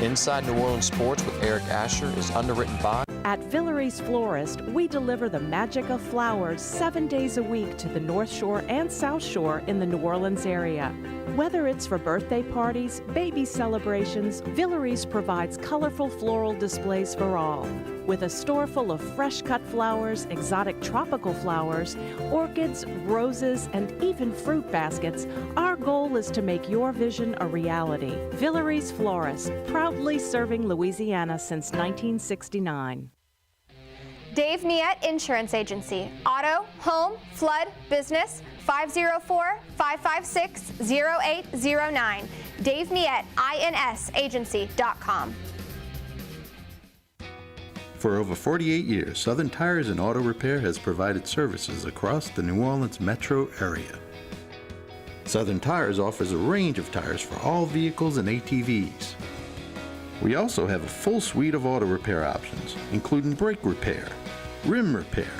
Inside New Orleans Sports with Eric Asher is underwritten by... At Villeries Florist, we deliver the magic of flowers 7 days a week to the North Shore and South Shore in the New Orleans area. Whether it's for birthday parties, baby celebrations, Villeries provides colorful floral displays for all. With a store full of fresh-cut flowers, exotic tropical flowers, orchids, roses, and even fruit baskets, our goal is to make your vision a reality. Villeries Florist, proudly serving Louisiana since 1969. Dave Miette Insurance Agency. Auto, home, flood, business, 504-556-0809. Dave Miette, INSagency.com. For over 48 years, Southern Tires and Auto Repair has provided services across the New Orleans metro area. Southern Tires offers a range of tires for all vehicles and ATVs. We also have a full suite of auto repair options, including brake repair, rim repair,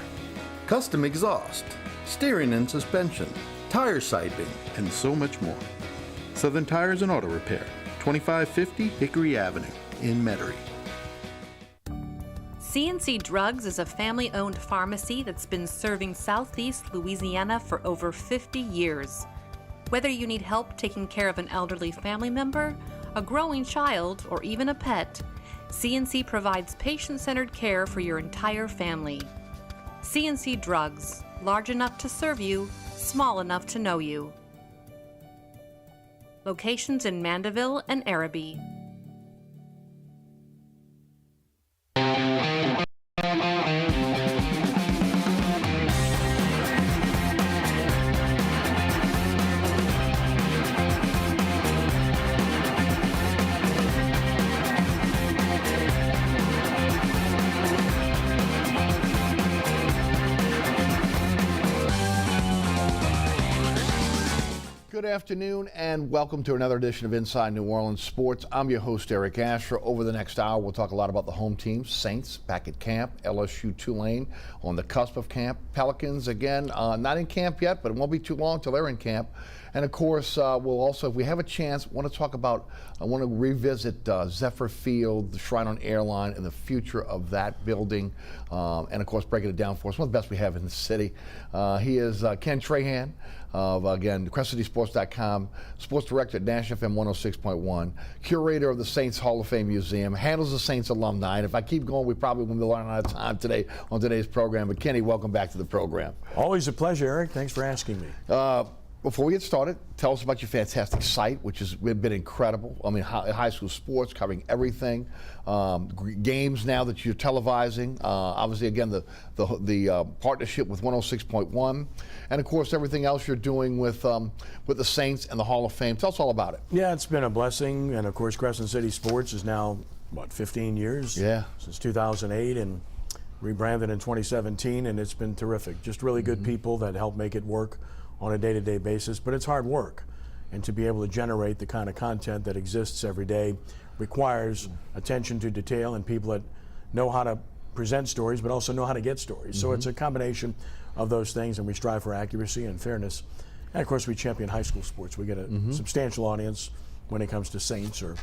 custom exhaust, steering and suspension, tire siping, and so much more. Southern Tires and Auto Repair, 2550 Hickory Avenue in Metairie. C&C Drugs is a family-owned pharmacy that's been serving Southeast Louisiana for over 50 years. Whether you need help taking care of an elderly family member, a growing child, or even a pet, C&C provides patient-centered care for your entire family. C&C Drugs, large enough to serve you, small enough to know you. Locations in Mandeville and Araby. Good afternoon and welcome to another edition of Inside New Orleans Sports. I'm your host, Eric Asher. Over the next hour, we'll talk a lot about the home teams. Saints back at camp, LSU Tulane on the cusp of camp. Pelicans, again, not in camp yet, but it won't be too long till they're in camp. And of course, we'll also, if we have a chance, I want to revisit Zephyr Field, the Shrine on Airline, and the future of that building. And of course, breaking it down for us, one of the best we have in the city. He is Ken Trahan of, again, CrescentCitySports.com, sports director at Nash FM 106.1, curator of the Saints Hall of Fame Museum, handles the Saints alumni. And if I keep going, we probably won't be running out of time today on today's program. But Kenny, welcome back to the program. Always a pleasure, Eric. Thanks for asking me. Before we get started, tell us about your fantastic site, which has been incredible. I mean, high school sports, covering everything. Games now that you're televising. Obviously, again, the partnership with 106.1. And, of course, everything else you're doing with the Saints and the Hall of Fame. Tell us all about it. Yeah, it's been a blessing. And, of course, Crescent City Sports is now, 15 years? Yeah. Since 2008 and rebranded in 2017. And it's been terrific. Just really good people that help make it work on a day-to-day basis, but it's hard work. And to be able to generate the kind of content that exists every day requires attention to detail and people that know how to present stories, but also know how to get stories. So it's a combination of those things, and we strive for accuracy and fairness. And of course, we champion high school sports. We get a substantial audience when it comes to Saints or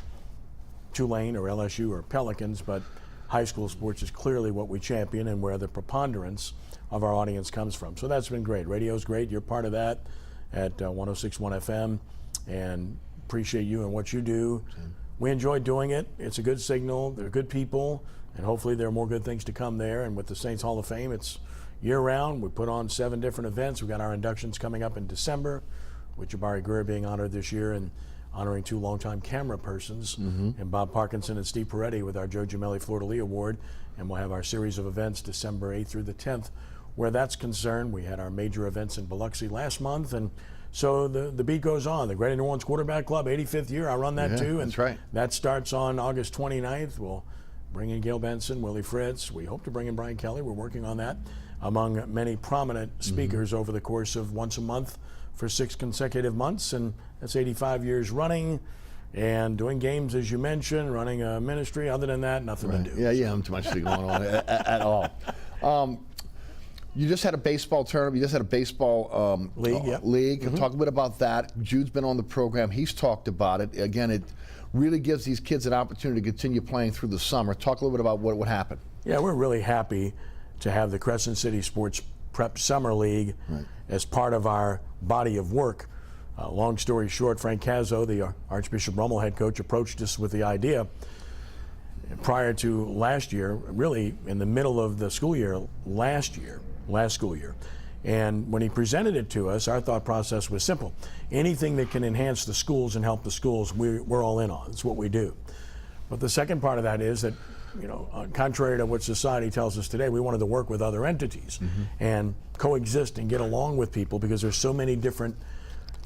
Tulane or LSU or Pelicans, but high school sports is clearly what we champion and where the preponderance of our audience comes from. So that's been great. Radio's great. You're part of that at 106.1 FM, and appreciate you and what you do. We enjoy doing it. It's a good signal. They're good people, and hopefully there are more good things to come there. And with the Saints Hall of Fame, it's year-round. We put on 7 different events. We've got our inductions coming up in December, with Jabari Greer being honored this year, and honoring 2 longtime camera persons, and Bob Parkinson and Steve Peretti with our Joe Gemelli Fleur-de-Lis Award. And we'll have our series of events December 8th through the 10th. Where that's concerned, we had our major events in Biloxi last month, and so the beat goes on. The Greater New Orleans Quarterback Club, 85th year, I run that too. And that's right. That starts on August 29th. We'll bring in Gail Benson, Willie Fritz. We hope to bring in Brian Kelly. We're working on that, among many prominent speakers over the course of once a month for 6 consecutive months, and that's 85 years running. And doing games, as you mentioned, running a ministry. Other than that, nothing to do. Yeah, I'm too much going on at all. You just had a baseball tournament. You just had a baseball league. League. Talk a bit about that. Jude's been on the program. He's talked about it. Again, it really gives these kids an opportunity to continue playing through the summer. Talk a little bit about what would happen. Yeah, we're really happy to have the Crescent City Sports Prep Summer League as part of our body of work. Long story short, Frank Cazzo, the Archbishop Rummel head coach, approached us with the idea prior to last year, really in the middle of the school year, last school year. And when he presented it to us, our thought process was simple. Anything that can enhance the schools and help the schools, we're all in on. It's what we do. But the second part of that is that, contrary to what society tells us today, we wanted to work with other entities and coexist and get along with people, because there's so many different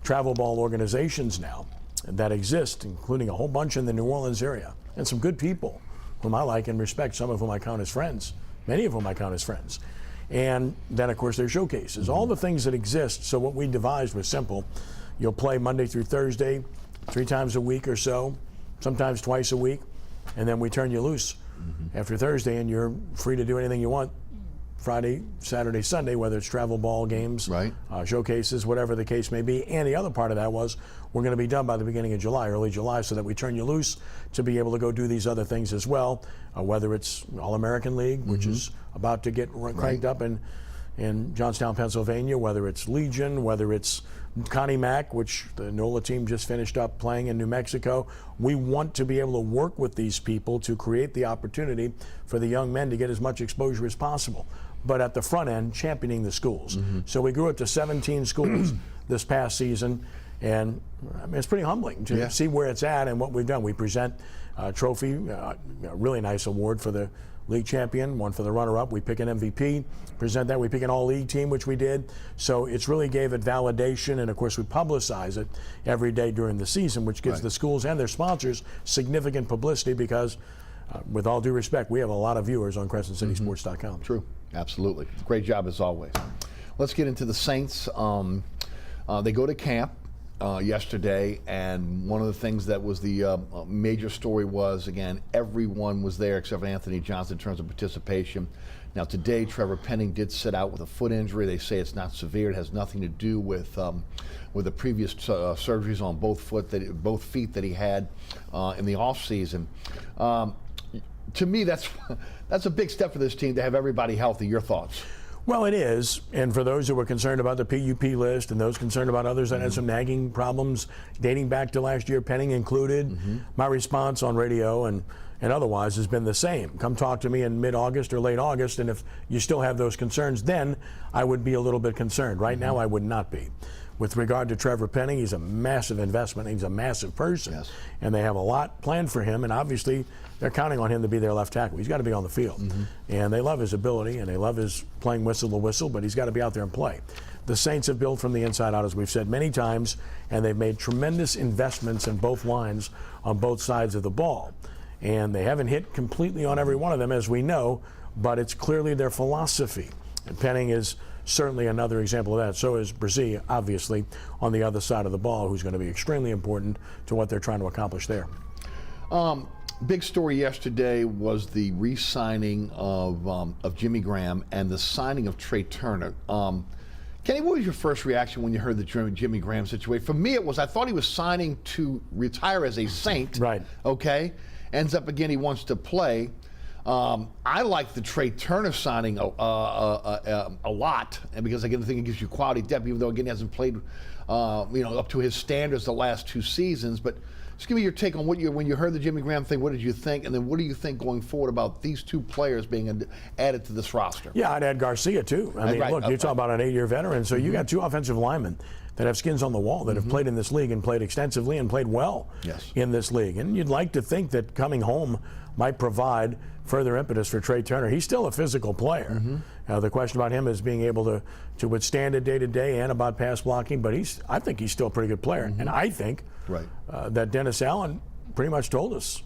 travel ball organizations now that exist, including a whole bunch in the New Orleans area, and some good people whom I like and respect, some of whom I count as friends, many of whom I count as friends. And then, of course, there's showcases, all the things that exist. So what we devised was simple. You'll play Monday through Thursday, 3 times a week or so, sometimes twice a week, and then we turn you loose after Thursday, and you're free to do anything you want Friday, Saturday, Sunday, whether it's travel ball games, showcases, whatever the case may be. And the other part of that was we're going to be done by the beginning of July, early July, so that we turn you loose to be able to go do these other things as well, whether it's All-American League, which is about to get cranked up in Johnstown, Pennsylvania, whether it's Legion, whether it's Connie Mack, which the NOLA team just finished up playing in New Mexico. We want to be able to work with these people to create the opportunity for the young men to get as much exposure as possible, but at the front end, championing the schools. So we grew it to 17 schools this past season, and I mean, it's pretty humbling to see where it's at and what we've done. We present a trophy, a really nice award for the league champion, one for the runner-up. We pick an MVP, present that. We pick an all-league team, which we did. So it's really gave it validation, and of course we publicize it every day during the season, which gives the schools and their sponsors significant publicity, because with all due respect, we have a lot of viewers on CrescentCitySports.com. True, absolutely. Great job as always. Let's get into the Saints. They go to camp yesterday, and one of the things that was the major story was, again, everyone was there except for Anthony Johnson in terms of participation. Now today, Trevor Penning did sit out with a foot injury. They say it's not severe. It has nothing to do with the previous surgeries on both feet that he had in the off season. To me, that's a big step for this team to have everybody healthy. Your thoughts? Well, it is, and for those who were concerned about the PUP list and those concerned about others that had some nagging problems dating back to last year, Penning included, my response on radio and otherwise has been the same. Come talk to me in mid-August or late August, and if you still have those concerns, then I would be a little bit concerned. Right now, I would not be. With regard to Trevor Penning, he's a massive investment. He's a massive person, and they have a lot planned for him, and obviously they're counting on him to be their left tackle. He's got to be on the field, and they love his ability, and they love his playing whistle to whistle, but he's got to be out there and play. The Saints have built from the inside out, as we've said many times, and they've made tremendous investments in both lines on both sides of the ball, and they haven't hit completely on every one of them, as we know, but it's clearly their philosophy, and Penning is certainly another example of that. So is Brzee, obviously, on the other side of the ball, who's going to be extremely important to what they're trying to accomplish there. Big story yesterday was the re-signing of Jimmy Graham and the signing of Trey Turner. Kenny, what was your first reaction when you heard the Jimmy Graham situation? For me, I thought he was signing to retire as a Saint. Right. Okay. Ends up again, he wants to play. I like the Trey Turner signing a lot, and because again, I think it gives you quality depth, even though again he hasn't played, up to his standards the last 2 seasons. But just give me your take on when you heard the Jimmy Graham thing. What did you think, and then what do you think going forward about these 2 players being added to this roster? Yeah, I'd add Garcia too. I mean, look, you're talking about an 8-year veteran, so you got 2 offensive linemen that have skins on the wall, that have played in this league and played extensively and played well in this league. And you'd like to think that coming home might provide further impetus for Trey Turner. He's still a physical player. The question about him is being able to withstand it day to day, and about pass blocking, but I think he's still a pretty good player. And I think that Dennis Allen pretty much told us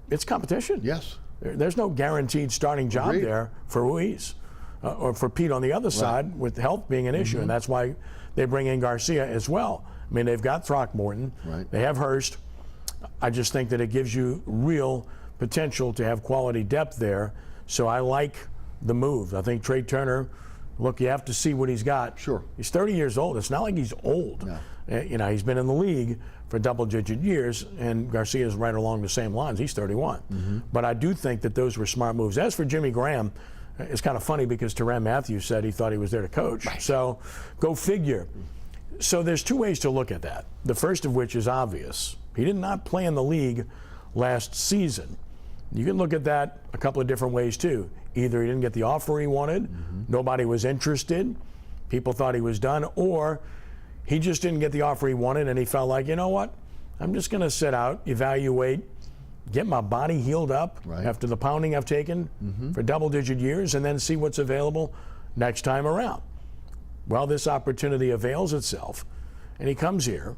it's competition. Yes. There's no guaranteed starting job there for Ruiz or for Pete on the other side, with health being an issue, and that's why they bring in Garcia as well. I mean, they've got Throckmorton, they have Hurst. I just think that it gives you real potential to have quality depth there. So I like the move. I think Trey Turner look, you have to see what he's got. Sure. He's 30 years old. It's not like he's old. No. You know, he's been in the league for double-digit years, and Garcia's right along the same lines. He's 31. But I do think that those were smart moves. As for Jimmy Graham, it's kind of funny because Tyrann Mathieu said he thought he was there to coach. Right. So go figure. So there's two ways to look at that. The first of which is obvious. He did not play in the league last season. You can look at that a couple of different ways too. Either he didn't get the offer he wanted, nobody was interested, people thought he was done, or he just didn't get the offer he wanted and he felt like, you know what, I'm just going to sit out, evaluate, get my body healed up after the pounding I've taken for double-digit years, and then see what's available next time around. Well, this opportunity avails itself, and he comes here,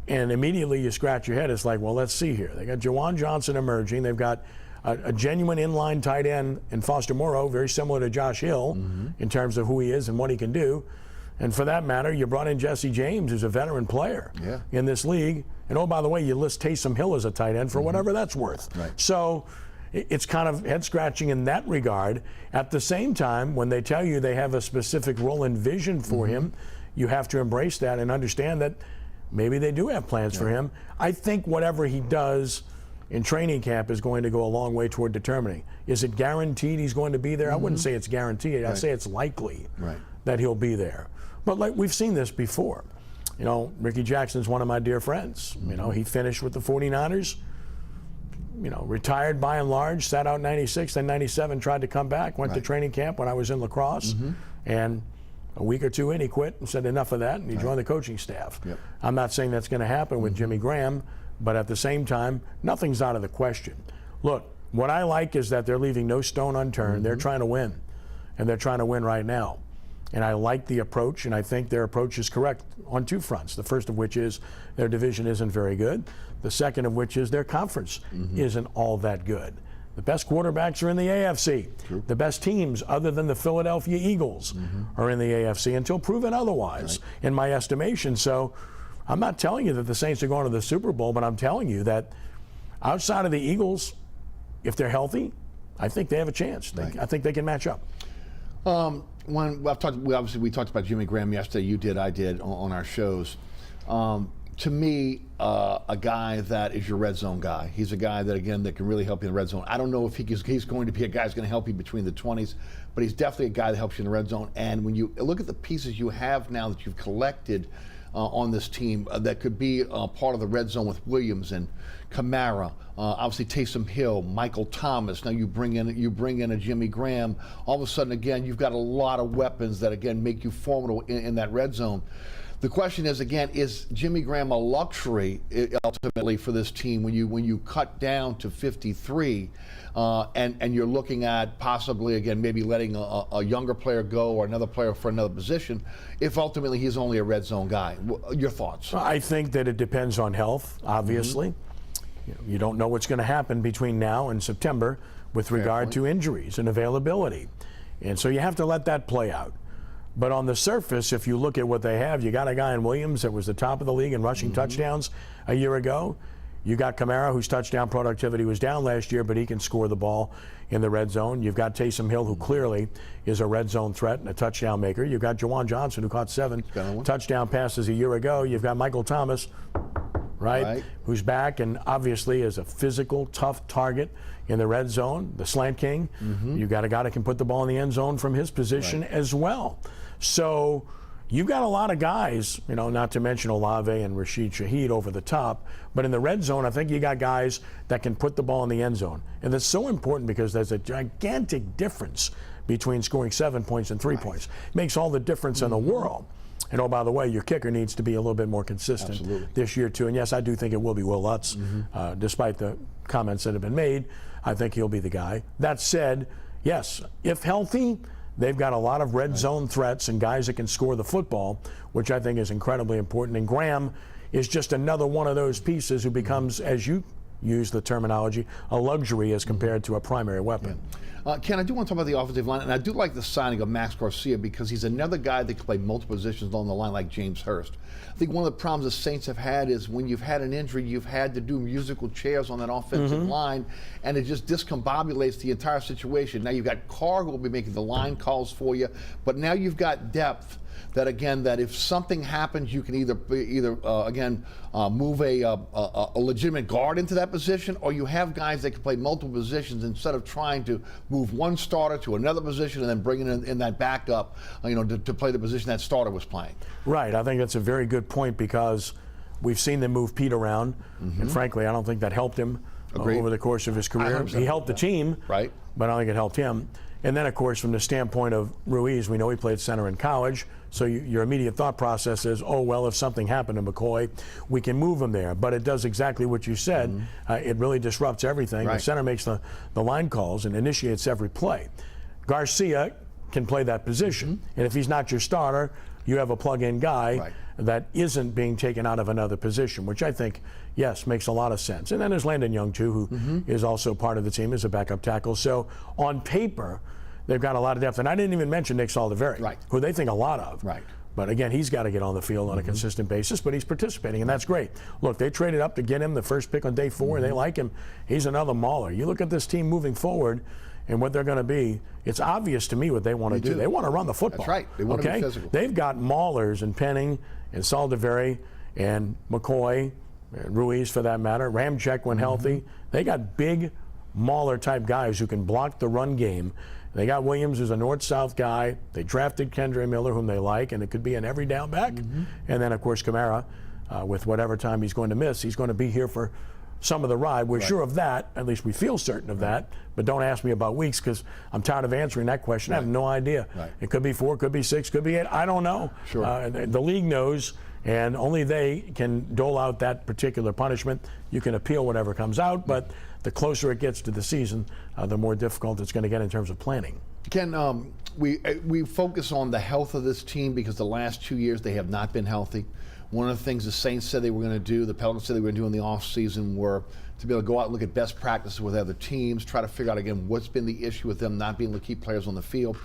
and immediately you scratch your head. It's like, well, let's see here. They got Juwan Johnson emerging. They've got a genuine inline tight end in Foster Moreau, very similar to Josh Hill in terms of who he is and what he can do. And for that matter, you brought in Jesse James, who's a veteran player in this league. And oh, by the way, you list Taysom Hill as a tight end for whatever that's worth. So it's kind of head-scratching in that regard. At the same time, when they tell you they have a specific role and vision for him, you have to embrace that and understand that maybe they do have plans for him. I think whatever he does in training camp is going to go a long way toward determining. Is it guaranteed he's going to be there? I wouldn't say it's guaranteed. I'd say it's likely that he'll be there. But like we've seen this before. You know, Ricky Jackson's one of my dear friends. You know, he finished with the 49ers, you know, retired by and large, sat out 96, then 97, tried to come back, went to training camp when I was in lacrosse, and a week or two in, he quit and said enough of that, and he joined the coaching staff. I'm not saying that's going to happen with Jimmy Graham, but at the same time, nothing's out of the question. Look, what I like is that they're leaving no stone unturned. They're trying to win, and they're trying to win right now. And I like the approach, and I think their approach is correct on two fronts. The first of which is their division isn't very good. The second of which is their conference isn't all that good. The best quarterbacks are in the AFC. The best teams, other than the Philadelphia Eagles, are in the AFC until proven otherwise, in my estimation. So I'm not telling you that the Saints are going to the Super Bowl, but I'm telling you that outside of the Eagles, if they're healthy, I think they have a chance. I think they can match up. We talked about Jimmy Graham yesterday. You did, I did on our shows. To me, a guy that is your red zone guy. He's a guy that, again, that can really help you in the red zone. I don't know if he's going to be a guy who's going to help you between the 20s, but he's definitely a guy that helps you in the red zone. And when you look at the pieces you have now that you've collected on this team that could be part of the red zone with Williams and Kamara, obviously Taysom Hill, Michael Thomas. Now you bring in a Jimmy Graham. All of a sudden, again, you've got a lot of weapons that again make you formidable in that red zone. The question is, again, is Jimmy Graham a luxury ultimately for this team when you cut down to 53 and you're looking at possibly, again, maybe letting a younger player go or another player for another position if ultimately he's only a red zone guy? Your thoughts? I think that it depends on health, obviously. You don't know what's going to happen between now and September with regard to injuries and availability. And so you have to let that play out. But on the surface, if you look at what they have, you got a guy in Williams that was the top of the league in rushing touchdowns a year ago. You got Kamara, whose touchdown productivity was down last year, but he can score the ball in the red zone. You've got Taysom Hill, who clearly is a red zone threat and a touchdown maker. You've got Juwan Johnson, who caught 7 touchdown passes a year ago. You've got Michael Thomas, who's back and obviously is a physical, tough target in the red zone, the slant king. You've got a guy that can put the ball in the end zone from his position as well. So you've got a lot of guys, you know, not to mention Olave and Rashid Shaheed over the top, but in the red zone, I think you got guys that can put the ball in the end zone. And that's so important because there's a gigantic difference between scoring 7 points and 3 points. It makes all the difference in the world. And oh, by the way, your kicker needs to be a little bit more consistent this year too. And yes, I do think it will be Will Lutz, despite the comments that have been made. I think he'll be the guy. That said, yes, if healthy, they've got a lot of red zone threats and guys that can score the football, which I think is incredibly important. And Graham is just another one of those pieces who becomes, as you use the terminology, a luxury as compared to a primary weapon. Ken, I do want to talk about the offensive line, and I do like the signing of Max Garcia because he's another guy that can play multiple positions along the line like James Hurst. I think one of the problems the Saints have had is when you've had an injury, you've had to do musical chairs on that offensive line, and it just discombobulates the entire situation. Now you've got Carr who will be making the line calls for you, but now you've got depth that, again, that if something happens, you can either move a legitimate guard into that position, or you have guys that can play multiple positions instead of trying to move one starter to another position and then bringing in that backup, to play the position that starter was playing. Right. I think that's a very good point because we've seen them move Pete around, and frankly, I don't think that helped him over the course of his career. He helped the team, right? But I don't think it helped him. And then, of course, from the standpoint of Ruiz, we know he played center in college, so your immediate thought process is, oh, well, if something happened to McCoy, we can move him there. But it does exactly what you said. It really disrupts everything. Right. The center makes the line calls and initiates every play. Garcia can play that position, and if he's not your starter, you have a plug-in guy that isn't being taken out of another position, which I think, yes, makes a lot of sense. And then there's Landon Young, too, who is also part of the team as a backup tackle. So on paper, they've got a lot of depth. And I didn't even mention Nick Saldiveri, who they think a lot of. Right. But again, he's got to get on the field on a consistent basis, but he's participating, and that's great. Look, they traded up to get him the first pick on day 4, and they like him. He's another mauler. You look at this team moving forward and what they're going to be, it's obvious to me what they want to do. They want to run the football. That's right. They want to be physical. They've got maulers in Penning and Saldiveri and McCoy, and Ruiz for that matter, Ramczyk when healthy. They got big mauler-type guys who can block the run game. They got Williams, who's a north-south guy. They drafted Kendre Miller, whom they like, and it could be an every down back. And then, of course, Kamara, with whatever time he's going to miss, he's going to be here for some of the ride. We're sure of that. At least we feel certain of that. But don't ask me about weeks because I'm tired of answering that question. I have no idea. It could be 4, could be 6, could be 8. I don't know. The league knows, and only they can dole out that particular punishment. You can appeal whatever comes out, but the closer it gets to the season, the more difficult it's going to get in terms of planning. Ken, we focus on the health of this team because the last 2 years they have not been healthy. One of the things the Saints said they were going to do, the Pelicans said they were going to do in the offseason were to be able to go out and look at best practices with other teams, try to figure out, again, what's been the issue with them not being able to keep players on the field.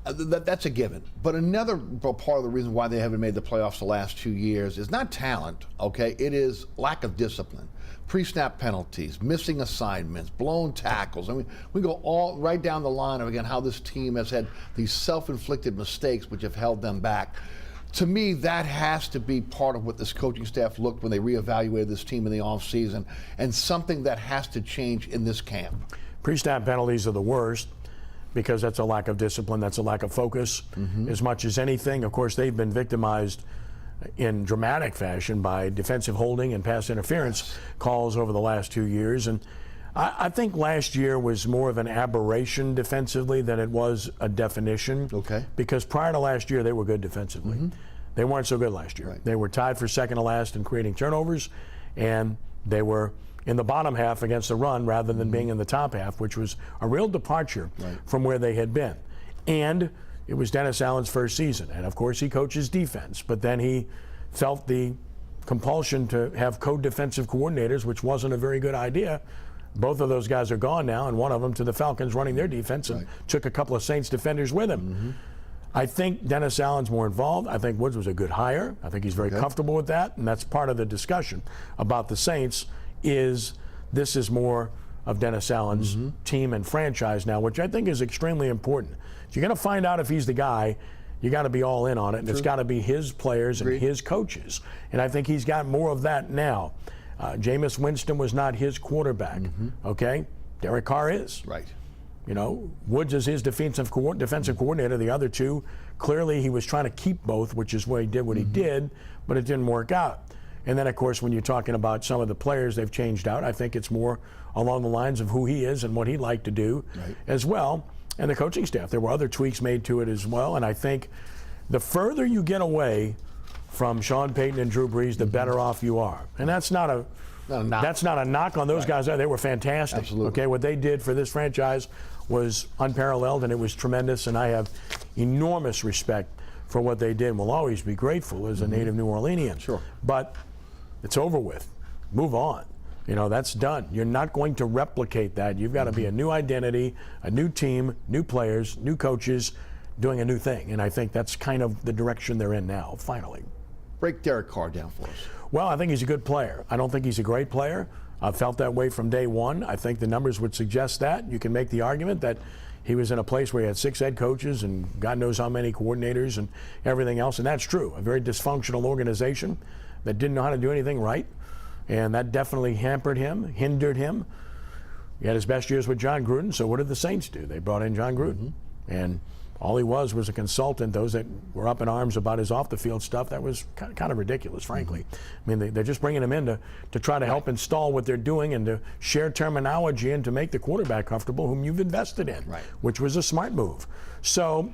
That's a given. But another part of the reason why they haven't made the playoffs the last 2 years is not talent, okay? It is lack of discipline. Pre-snap penalties, missing assignments, blown tackles. I mean, we go all right down the line of, again, how this team has had these self-inflicted mistakes which have held them back. To me, that has to be part of what this coaching staff looked when they reevaluated this team in the offseason, and something that has to change in this camp. Pre-snap penalties are the worst because that's a lack of discipline, that's a lack of focus as much as anything. Of course, they've been victimized in dramatic fashion by defensive holding and pass interference calls over the last 2 years. And I think last year was more of an aberration defensively than it was a definition. Okay. Because prior to last year, they were good defensively. They weren't so good last year. They were tied for second to last in creating turnovers, and they were in the bottom half against the run rather than being in the top half, which was a real departure from where they had been. And it was Dennis Allen's first season, and of course he coaches defense, but then he felt the compulsion to have co-defensive coordinators, which wasn't a very good idea. Both of those guys are gone now, and one of them to the Falcons running their defense and took a couple of Saints defenders with him. I think Dennis Allen's more involved. I think Woods was a good hire. I think he's very comfortable with that, and that's part of the discussion about the Saints is this is more of Dennis Allen's team and franchise now, which I think is extremely important. If you're going to find out if he's the guy, you got to be all in on it, and it's got to be his players and his coaches. And I think he's got more of that now. Jameis Winston was not his quarterback, okay? Derek Carr is. You know, Woods is his defensive coordinator. The other two, clearly he was trying to keep both, which is why he did what he did, but it didn't work out. And then, of course, when you're talking about some of the players they've changed out, I think it's more along the lines of who he is and what he'd like to do as well. And the coaching staff, there were other tweaks made to it as well. And I think the further you get away from Sean Payton and Drew Brees, the better off you are. And that's not a knock on those guys. They were fantastic. Absolutely. Okay, what they did for this franchise was unparalleled, and it was tremendous. And I have enormous respect for what they did. And will always be grateful as a native New Orleanian. But it's over with. Move on. You know, that's done. You're not going to replicate that. You've got to be a new identity, a new team, new players, new coaches, doing a new thing. And I think that's kind of the direction they're in now, finally. Break Derek Carr down for us. Well, I think he's a good player. I don't think he's a great player. I've felt that way from day one. I think the numbers would suggest that. You can make the argument that he was in a place where he had 6 head coaches and God knows how many coordinators and everything else, and that's true. A very dysfunctional organization that didn't know how to do anything right, and that definitely hampered him, hindered him. He had his best years with John Gruden, so what did the Saints do? They brought in John Gruden, and all he was a consultant. Those that were up in arms about his off-the-field stuff, that was kind of ridiculous, frankly. I mean, they're just bringing him in to try to help install what they're doing and to share terminology and to make the quarterback comfortable whom you've invested in, which was a smart move. So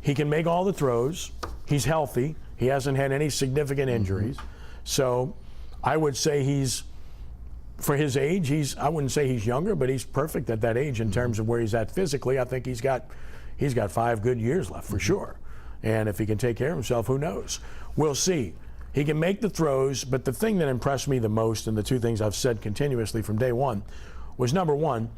he can make all the throws. He's healthy. He hasn't had any significant injuries. So I would say he's, for his age, I wouldn't say he's younger, but he's perfect at that age in terms of where he's at physically. I think he's got 5 good years left for sure. And if he can take care of himself, who knows? We'll see. He can make the throws, but the thing that impressed me the most, and the 2 things I've said continuously from day one, was number 1,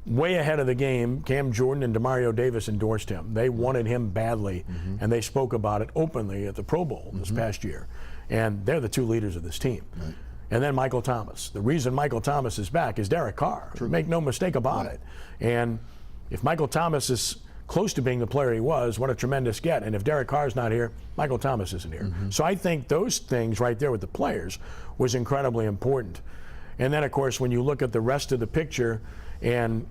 way ahead of the game, Cam Jordan and Demario Davis endorsed him. They wanted him badly, and they spoke about it openly at the Pro Bowl this past year. And they're the 2 leaders of this team. And then Michael Thomas. The reason Michael Thomas is back is Derek Carr. Make no mistake about it. And if Michael Thomas is close to being the player he was, what a tremendous get. And if Derek Carr's not here, Michael Thomas isn't here. So I think those things right there with the players was incredibly important. And then, of course, when you look at the rest of the picture and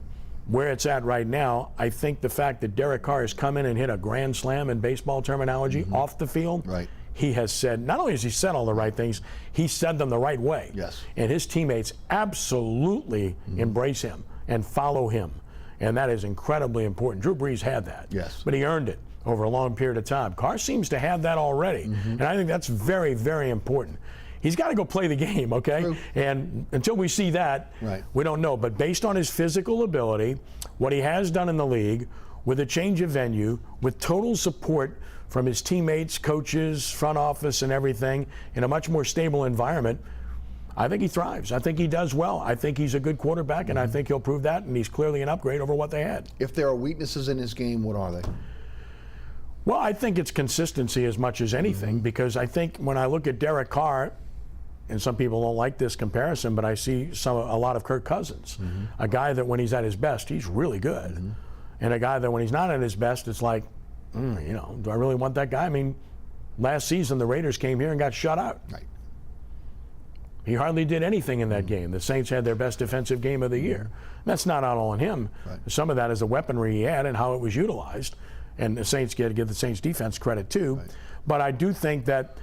where it's at right now, I think the fact that Derek Carr has come in and hit a grand slam in baseball terminology off the field, he has said, not only has he said all the right things, he said them the right way. And his teammates absolutely embrace him and follow him. And that is incredibly important. Drew Brees had that, but he earned it over a long period of time. Carr seems to have that already, and I think that's very, very important. He's got to go play the game, okay? And until we see that, we don't know. But based on his physical ability, what he has done in the league, with a change of venue, with total support from his teammates, coaches, front office, and everything, in a much more stable environment, I think he thrives. I think he does well. I think he's a good quarterback, and I think he'll prove that, and he's clearly an upgrade over what they had. If there are weaknesses in his game, what are they? Well, I think it's consistency as much as anything, because I think when I look at Derek Carr, and some people don't like this comparison, but I see a lot of Kirk Cousins, a guy that when he's at his best, he's really good, and a guy that when he's not at his best, it's like, you know, do I really want that guy? I mean, last season the Raiders came here and got shut out. He hardly did anything in that game. The Saints had their best defensive game of the year. That's not all on him. Some of that is the weaponry he had and how it was utilized. And the Saints get to give the Saints defense credit too. But I do think that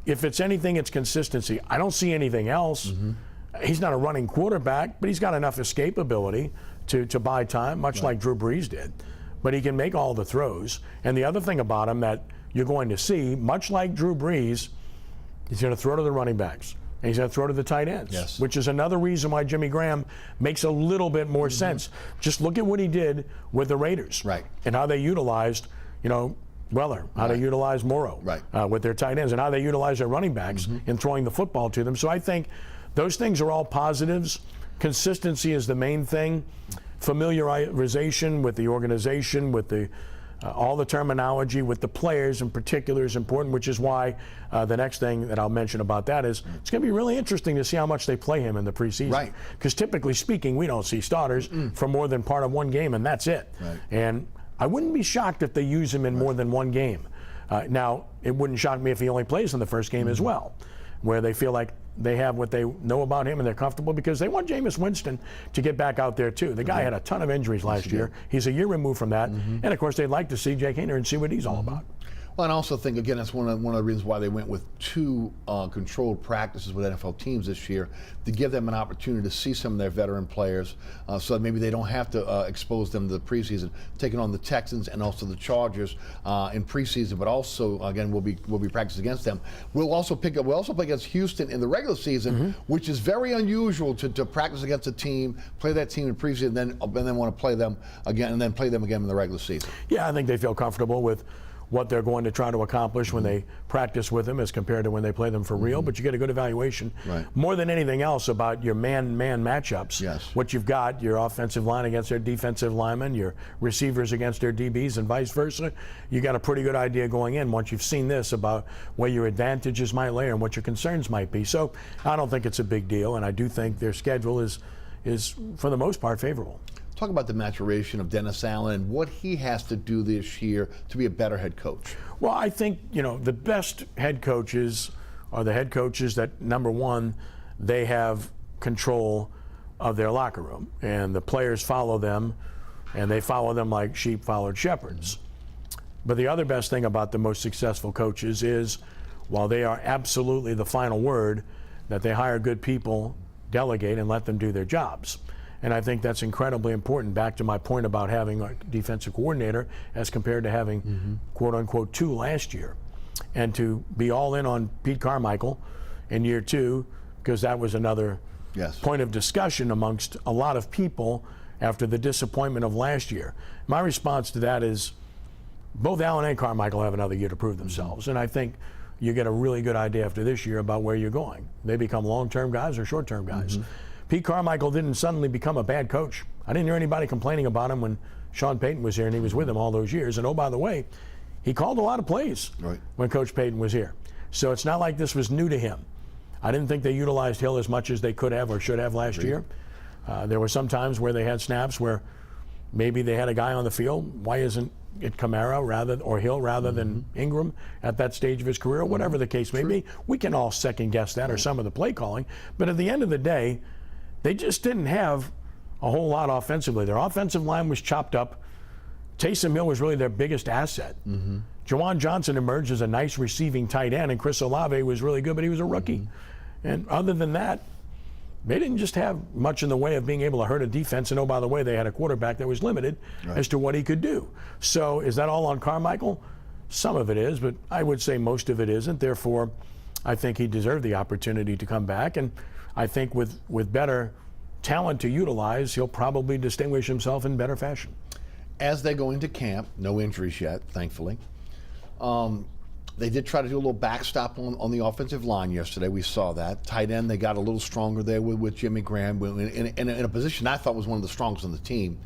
if it's anything, it's consistency. I don't see anything else. He's not a running quarterback, but he's got enough escapability to buy time, much like Drew Brees did. But he can make all the throws. And the other thing about him that you're going to see, much like Drew Brees, he's going to throw to the running backs. And he's going to throw to the tight ends, which is another reason why Jimmy Graham makes a little bit more sense. Just look at what he did with the Raiders and how they utilized, you know, Weller, how they utilized Morrow with their tight ends, and how they utilize their running backs in throwing the football to them. So I think those things are all positives. Consistency is the main thing. Familiarization with the organization, with the all the terminology with the players in particular is important, which is why the next thing that I'll mention about that is it's going to be really interesting to see how much they play him in the preseason. Because typically speaking, we don't see starters for more than part of one game, and that's it. And I wouldn't be shocked if they use him in more than one game. Now, it wouldn't shock me if he only plays in the first game as well, where they feel like they have what they know about him and they're comfortable, because they want Jameis Winston to get back out there too. The guy had a ton of injuries last year. He's a year removed from that. And of course, they'd like to see Jake Hayner and see what he's all about. Well, and I also think, again, that's one of the reasons why they went with 2 controlled practices with NFL teams this year, to give them an opportunity to see some of their veteran players, so that maybe they don't have to expose them to the preseason, taking on the Texans and also the Chargers in preseason, but also, again, we'll be practicing against them. We'll also play against Houston in the regular season, which is very unusual to practice against a team, play that team in preseason, and then want to play them again, and then play them again in the regular season. Yeah, I think they feel comfortable with what they're going to try to accomplish when they practice with them as compared to when they play them for real, but you get a good evaluation. Right. More than anything else about your man-man matchups. Yes. What you've got, your offensive line against their defensive linemen, your receivers against their DBs, and vice versa. You got a pretty good idea going in once you've seen this about where your advantages might lay and what your concerns might be. So I don't think it's a big deal, and I do think their schedule is for the most part favorable. Talk about the maturation of Dennis Allen and what he has to do this year to be a better head coach. Well, I think, the best head coaches are the head coaches that, number one, they have control of their locker room, and the players follow them, and they follow them like sheep followed shepherds. But the other best thing about the most successful coaches is, while they are absolutely the final word, that they hire good people, delegate, and let them do their jobs. And I think that's incredibly important, back to my point about having a defensive coordinator as compared to having, quote unquote, 2 last year. And to be all in on Pete Carmichael in year 2, because that was another point of discussion amongst a lot of people after the disappointment of last year. My response to that is both Allen and Carmichael have another year to prove themselves. And I think you get a really good idea after this year about where you're going. They become long-term guys or short-term guys. Pete Carmichael didn't suddenly become a bad coach. I didn't hear anybody complaining about him when Sean Payton was here and he was with him all those years. And oh, by the way, he called a lot of plays when Coach Payton was here. So it's not like this was new to him. I didn't think they utilized Hill as much as they could have or should have last year. There were some times where they had snaps where maybe they had a guy on the field. Why isn't it Kamara or Hill rather than Ingram at that stage of his career? Whatever the case may be, we can all second guess that or some of the play calling. But at the end of the day, they just didn't have a whole lot offensively. Their offensive line was chopped up. Taysom Hill was really their biggest asset. Jawan Johnson emerged as a nice receiving tight end, and Chris Olave was really good, but he was a rookie. And other than that, they didn't just have much in the way of being able to hurt a defense. And oh, by the way, they had a quarterback that was limited as to what he could do. So is that all on Carmichael? Some of it is, but I would say most of it isn't. Therefore, I think he deserved the opportunity to come back. And I think with better talent to utilize, he'll probably distinguish himself in better fashion. As they go into camp, no injuries yet, thankfully. They did try to do a little backstop on the offensive line yesterday. We saw that. Tight end, they got a little stronger there with Jimmy Graham in a position I thought was one of the strongest on the team.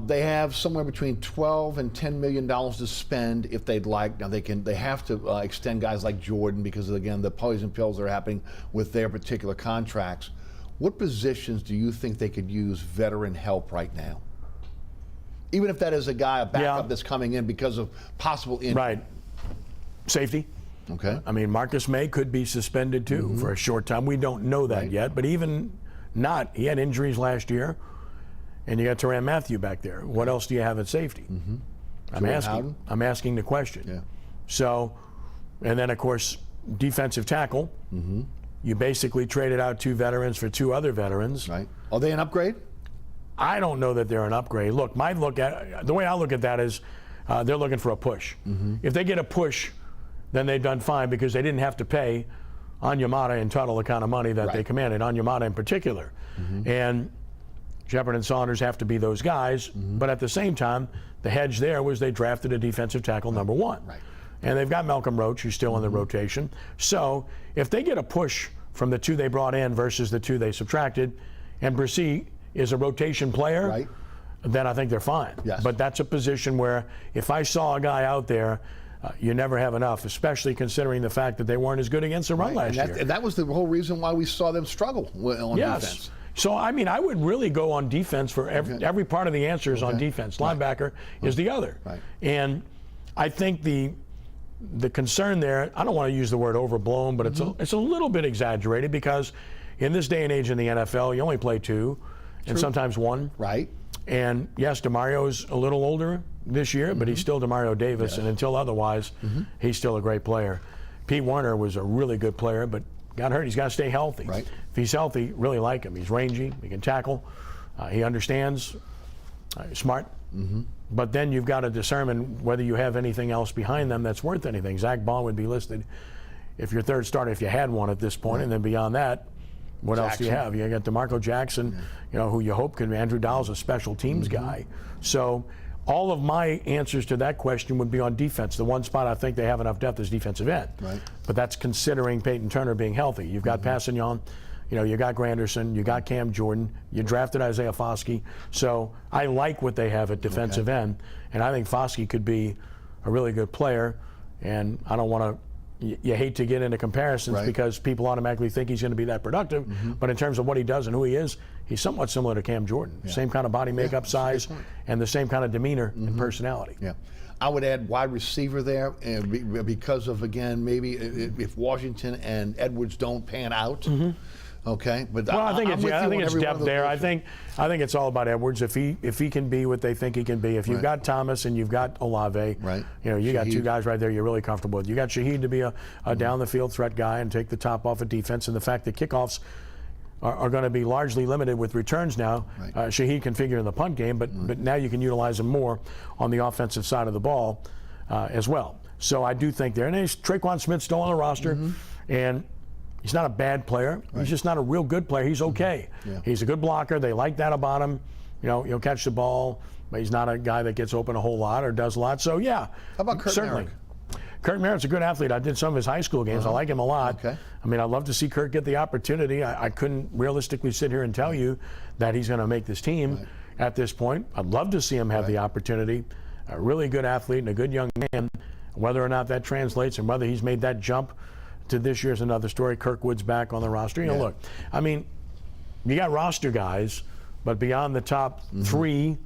They have somewhere between $12 and $10 million to spend if they'd like. Now they have to extend guys like Jordan because, again, the poison pills are happening with their particular contracts. What positions do you think they could use veteran help right now? Even if that is a guy, a backup that's coming in because of possible injury. Right. Safety. Okay. I mean, Marcus May could be suspended too for a short time. We don't know that yet, but even not, he had injuries last year, and you got Tyrann Mathieu back there. What else do you have at safety? I'm asking the question. Yeah. So, and then of course, defensive tackle. You basically traded out 2 veterans for 2 other veterans. Right. Are they an upgrade? I don't know that they're an upgrade. Look, the way I look at that is they're looking for a push. If they get a push, then they've done fine because they didn't have to pay Onyemata and Tuttle the kind of money that they commanded, Onyemata in particular. And Shepard and Saunders have to be those guys, but at the same time, the hedge there was they drafted a defensive tackle number 1. And they've got Malcolm Roach, who's still in the rotation. So if they get a push from the 2 they brought in versus the 2 they subtracted, and Bresee is a rotation player, then I think they're fine. But that's a position where if I saw a guy out there, you never have enough, especially considering the fact that they weren't as good against the run last year. And that was the whole reason why we saw them struggle on defense. So, I mean, I would really go on defense for every part of the answer is on defense. Linebacker is the other. And I think the concern there, I don't want to use the word overblown, but it's a little bit exaggerated because in this day and age in the NFL, you only play 2 and sometimes 1. And yes, DeMario's a little older this year, but he's still DeMario Davis, and until otherwise, he's still a great player. Pete Werner was a really good player, but got hurt. He's got to stay healthy. If he's healthy, really like him. He's rangy, he can tackle, he understands, smart. But then you've got to determine whether you have anything else behind them that's worth anything. Zach Bond would be listed if your third starter, if you had one at this point, and then beyond that, what else do you have? You got DeMarco Jackson, who you hope can. Andrew Dowell's a special teams guy. So all of my answers to that question would be on defense. The one spot I think they have enough depth is defensive end. Right. But that's considering Peyton Turner being healthy. You've got Passignon, you got Granderson, you got Cam Jordan, you drafted Isaiah Foskey. So I like what they have at defensive end, and I think Foskey could be a really good player. And I don't want to. You hate to get into comparisons because people automatically think he's going to be that productive. But in terms of what he does and who he is, he's somewhat similar to Cam Jordan. Same kind of body makeup, size, and the same kind of demeanor and personality. Yeah. I would add wide receiver there because of, again, maybe if Washington and Edwards don't pan out. Okay, but well, I think it's depth there. I positions. think it's all about Edwards. If he can be what they think he can be. If you've got Thomas and you've got Olave, you got two guys right there you're really comfortable with. You got Shaheed to be a down the field threat guy and take the top off of defense. And the fact that kickoffs are going to be largely limited with returns now. Shaheed can figure in the punt game, but now you can utilize him more on the offensive side of the ball as well. So I do think there. And Traquan Smith's still on the roster, and he's not a bad player. He's just not a real good player. He's okay. He's a good blocker. They like that about him. He'll catch the ball, but he's not a guy that gets open a whole lot or does a lot. So, yeah. How about Kurt certainly. Merrick? Kurt Merritt's a good athlete. I did some of his high school games. I like him a lot. Okay. I mean, I'd love to see Kurt get the opportunity. I couldn't realistically sit here and tell you that he's going to make this team at this point. I'd love to see him have the opportunity. A really good athlete and a good young man. Whether or not that translates and whether he's made that jump to this year's another story. Kirkwood's back on the roster. Look, I mean, you got roster guys, but beyond the top three,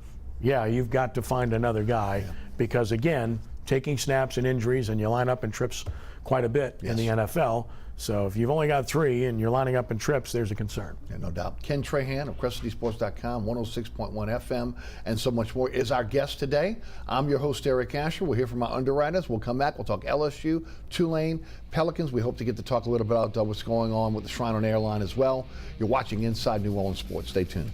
you've got to find another guy because, again, taking snaps and injuries, and you line up in trips quite a bit in the NFL. So if you've only got three and you're lining up in trips, there's a concern. Yeah, no doubt. Ken Trahan of CrescentCitySports.com, 106.1 FM, and so much more is our guest today. I'm your host, Eric Asher. We'll hear from our underwriters. We'll come back. We'll talk LSU, Tulane, Pelicans. We hope to get to talk a little bit about what's going on with the Shrine on Airline as well. You're watching Inside New Orleans Sports. Stay tuned.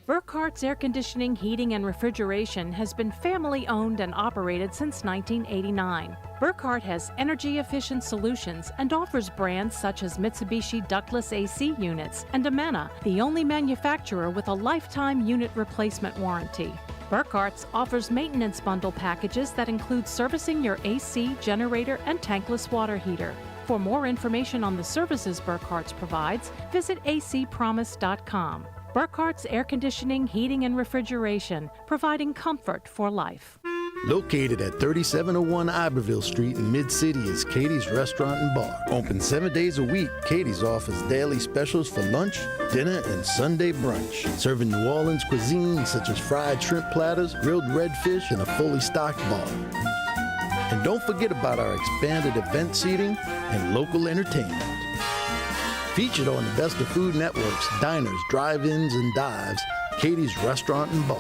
Burkhart's Air Conditioning, Heating, and Refrigeration has been family-owned and operated since 1989. Burkhart has energy-efficient solutions and offers brands such as Mitsubishi ductless AC units and Amana, the only manufacturer with a lifetime unit replacement warranty. Burkhart's offers maintenance bundle packages that include servicing your AC, generator, and tankless water heater. For more information on the services Burkhart's provides, visit acpromise.com. Burkhart's Air Conditioning, Heating, and Refrigeration, providing comfort for life. Located at 3701 Iberville Street in Mid-City is Katie's Restaurant and Bar. Open 7 days a week, Katie's offers daily specials for lunch, dinner, and Sunday brunch. Serving New Orleans cuisine such as fried shrimp platters, grilled redfish, and a fully stocked bar. And don't forget about our expanded event seating and local entertainment. Featured on the Best of Food Network's diners, drive-ins, and dives, Katie's Restaurant and Bar.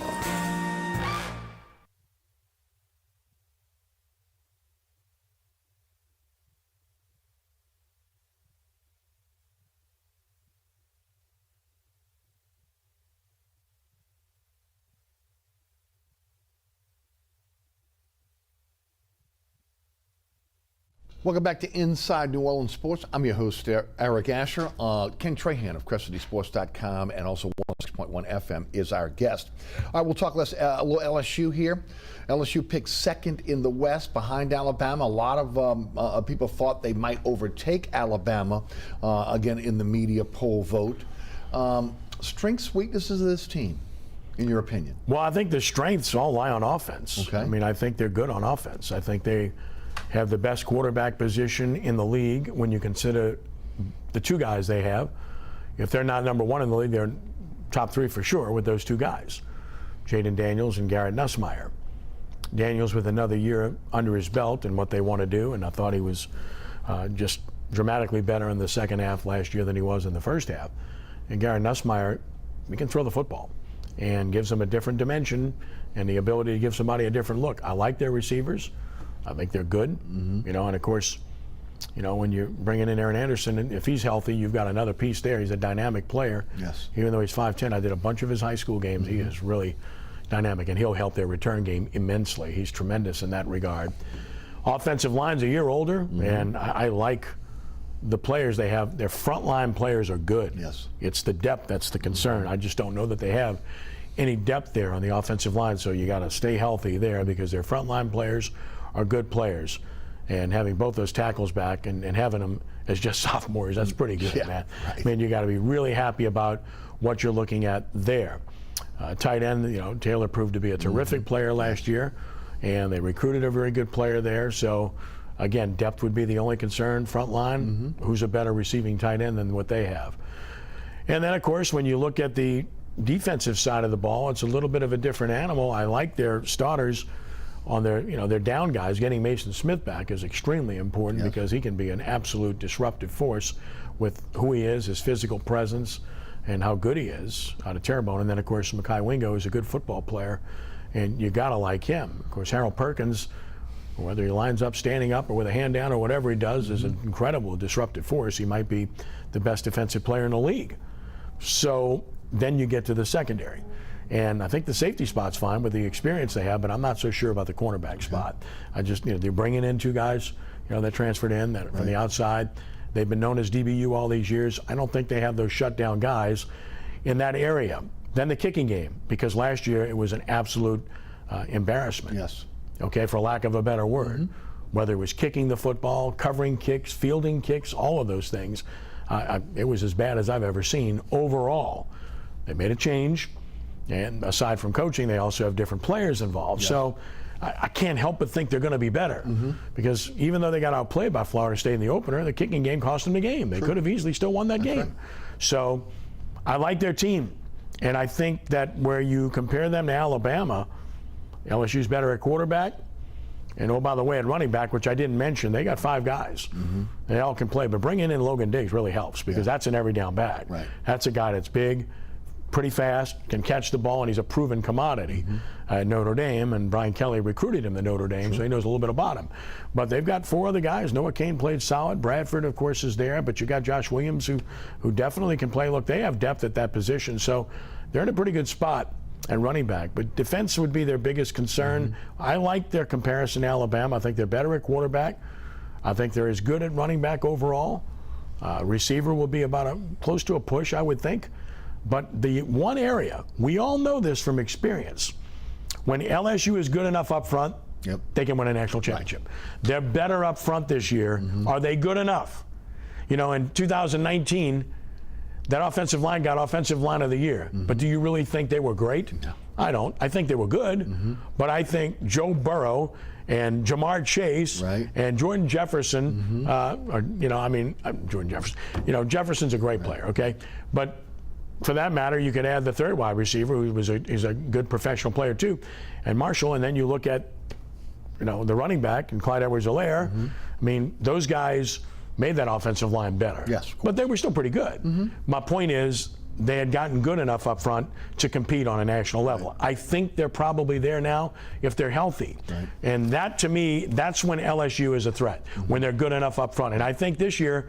Welcome back to Inside New Orleans Sports. I'm your host, Eric Asher. Ken Trahan of CrescentCitySports.com and also 106.1 FM is our guest. All right, we'll talk a little LSU here. LSU picked second in the West behind Alabama. A lot of people thought they might overtake Alabama, again, in the media poll vote. Strengths, weaknesses of this team, in your opinion? Well, I think the strengths all lie on offense. Okay. I mean, I think they're good on offense. I think they have the best quarterback position in the league when you consider the two guys they have. If they're not number one in the league, they're top three for sure with those two guys, Jaden Daniels and Garrett Nussmeier. Daniels with another year under his belt and what they want to do, and I thought he was just dramatically better in the second half last year than he was in the first half. And Garrett Nussmeier, he can throw the football and gives them a different dimension and the ability to give somebody a different look. I like their receivers. I think they're good, and of course, when you're bringing in Aaron Anderson, if he's healthy, you've got another piece there. He's a dynamic player. Yes. Even though he's 5'10", I did a bunch of his high school games. He is really dynamic, and he'll help their return game immensely. He's tremendous in that regard. Offensive line's a year older, and I like the players they have, their frontline players are good. Yes. It's the depth that's the concern. I just don't know that they have any depth there on the offensive line, so you got to stay healthy there because their frontline players are good players. And having both those tackles back and having them as just sophomores, that's pretty good, man. Right. I mean, you got to be really happy about what you're looking at there. Tight end, Taylor proved to be a terrific player last year, and they recruited a very good player there. So, again, depth would be the only concern. Front line, who's a better receiving tight end than what they have? And then, of course, when you look at the defensive side of the ball, it's a little bit of a different animal. I like their starters on their, their down guys. Getting Mason Smith back is extremely important because he can be an absolute disruptive force with who he is, his physical presence, and how good he is out of Terrebonne. And then, of course, Mekhi Wingo is a good football player, and you got to like him. Of course, Harold Perkins, whether he lines up standing up or with a hand down or whatever he does, is an incredible disruptive force. He might be the best defensive player in the league. So then you get to the secondary. And I think the safety spot's fine with the experience they have, but I'm not so sure about the cornerback spot. I just, they're bringing in two guys, that transferred in that from the outside. They've been known as DBU all these years. I don't think they have those shutdown guys in that area. Then the kicking game, because last year it was an absolute embarrassment. Yes. Okay, for lack of a better word. Whether it was kicking the football, covering kicks, fielding kicks, all of those things, it was as bad as I've ever seen overall. They made a change, and aside from coaching, they also have different players involved. So I can't help but think they're going to be better because even though they got outplayed by Florida State in the opener, the kicking game cost them the game. They could have easily still won that game. Right. So I like their team, and I think that where you compare them to Alabama, LSU's better at quarterback, and oh, by the way, at running back, which I didn't mention, they got 5 guys. They all can play, but bringing in Logan Diggs really helps because that's an every down back. Right. That's a guy that's big, pretty fast, can catch the ball, and he's a proven commodity at Notre Dame, and Brian Kelly recruited him to Notre Dame, so he knows a little bit about him. But they've got 4 other guys. Noah Cain played solid. Bradford, of course, is there, but you got Josh Williams who definitely can play. Look, they have depth at that position, so they're in a pretty good spot at running back. But defense would be their biggest concern. I like their comparison to Alabama. I think they're better at quarterback. I think they're as good at running back overall. Receiver will be about close to a push, I would think. But the one area, we all know this from experience, when LSU is good enough up front, they can win a national championship. They're better up front this year. Are they good enough? In 2019, that offensive line got Offensive Line of the Year. But do you really think they were great? No. I don't. I think they were good. But I think Joe Burrow and Jamar Chase and Jordan Jefferson, Jordan Jefferson, Jefferson's a great player, okay? But for that matter, you could add the third wide receiver, who is a good professional player too, and Marshall, and then you look at, the running back and Clyde Edwards-Helaire. I mean, those guys made that offensive line better. Yes, but they were still pretty good. My point is, they had gotten good enough up front to compete on a national level. I think they're probably there now if they're healthy. And that, to me, that's when LSU is a threat, when they're good enough up front. And I think this year,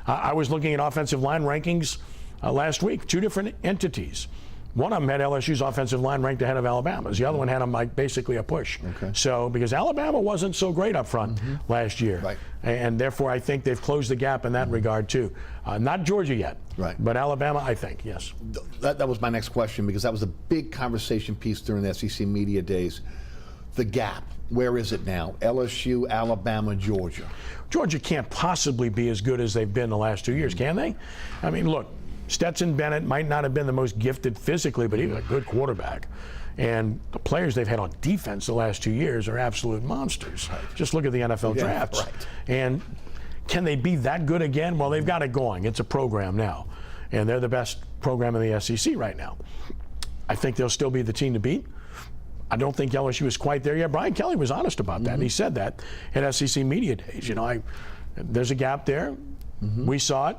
I was looking at offensive line rankings last week, 2 different entities. One of them had LSU's offensive line ranked ahead of Alabama's. The other one had them like basically a push. So because Alabama wasn't so great up front last year. And therefore I think they've closed the gap in that regard too. Not Georgia yet. But Alabama, I think, yes. That was my next question, because that was a big conversation piece during the SEC media days. The gap, where is it now? LSU, Alabama, Georgia. Georgia can't possibly be as good as they've been the last 2 years, can they? I mean, look, Stetson Bennett might not have been the most gifted physically, but he was a good quarterback. And the players they've had on defense the last 2 years are absolute monsters. Just look at the NFL drafts. And can they be that good again? Well, they've got it going. It's a program now. And they're the best program in the SEC right now. I think they'll still be the team to beat. I don't think LSU is quite there yet. Brian Kelly was honest about that. And he said that at SEC Media Days. There's a gap there. We saw it.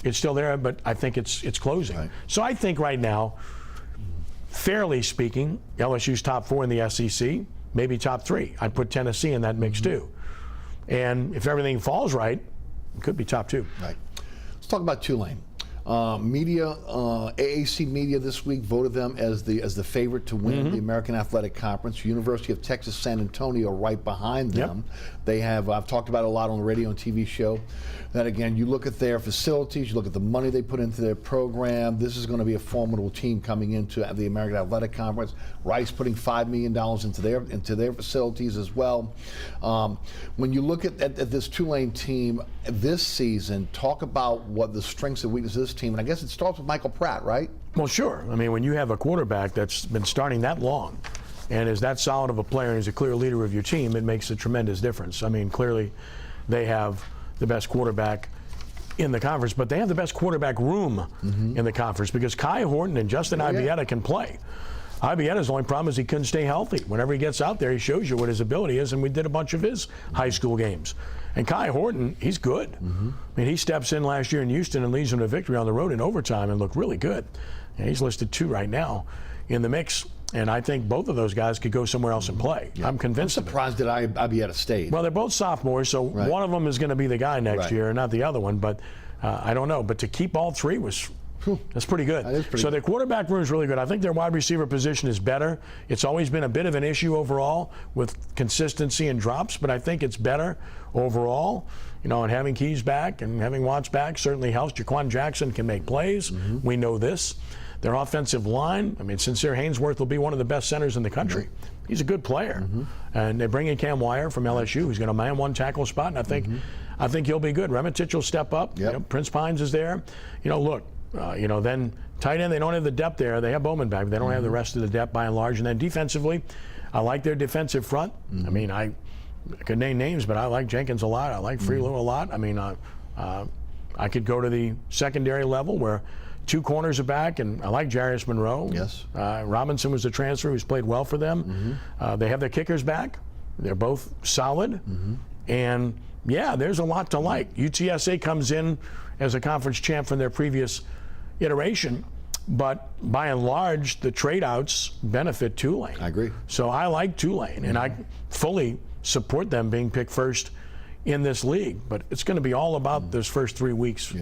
It's still there, but I think it's closing. So I think right now, fairly speaking, LSU's top 4 in the SEC, maybe top 3. I'd put Tennessee in that mix too. And if everything falls right, it could be top 2. Let's talk about Tulane. AAC Media this week voted them as the favorite to win the American Athletic Conference. University of Texas San Antonio right behind them. They have, I've talked about it a lot on the radio and TV show, that again, you look at their facilities, you look at the money they put into their program. This is going to be a formidable team coming into the American Athletic Conference. Rice putting $5 million into their facilities as well. When you look at this Tulane team this season, talk about what the strengths and weaknesses of this team, and I guess it starts with Michael Pratt, right? Well, sure. I mean, when you have a quarterback that's been starting that long and is that solid of a player and is a clear leader of your team, it makes a tremendous difference. I mean, clearly they have the best quarterback in the conference, but they have the best quarterback room in the conference because Kai Horton and Justin Ibieta can play. Ibieta's only problem is he couldn't stay healthy. Whenever he gets out there, he shows you what his ability is, and we did a bunch of his high school games. And Kai Horton, he's good. I mean, he steps in last year in Houston and leads them to victory on the road in overtime and looked really good. And he's listed 2 right now in the mix. And I think both of those guys could go somewhere else and play. I'm convinced of it. I'm surprised that Ibieta stayed. Well, they're both sophomores, so one of them is going to be the guy next year, and not the other one. But I don't know. But to keep all 3 was that's pretty good. That is pretty so good. their quarterback room is really good. I think their wide receiver position is better. It's always been a bit of an issue overall with consistency and drops, but I think it's better overall. You know, and having Keys back and having Watts back certainly helps. Jaquan Jackson can make plays. We know this. Their offensive line, I mean, Sincere Haynesworth will be one of the best centers in the country. He's a good player. And they bring in Cam Wire from LSU, who's going to man one tackle spot, and I think he'll be good. Remitich will step up. You know, Prince Pines is there. You know, look, then tight end, they don't have the depth there. They have Bowman back, but they don't have the rest of the depth by and large. And then defensively, I like their defensive front. I mean, I could name names, but I like Jenkins a lot. I like Freelow a lot. I mean, I could go to the secondary level where 2 corners are back, and I like Jarius Monroe. Yes. Robinson was a transfer who's played well for them. They have their kickers back. They're both solid. And, yeah, there's a lot to like. UTSA comes in as a conference champ from their previous iteration, but by and large, the trade-outs benefit Tulane. I agree. So I like Tulane, and I fully support them being picked first in this league. But it's going to be all about those first 3 weeks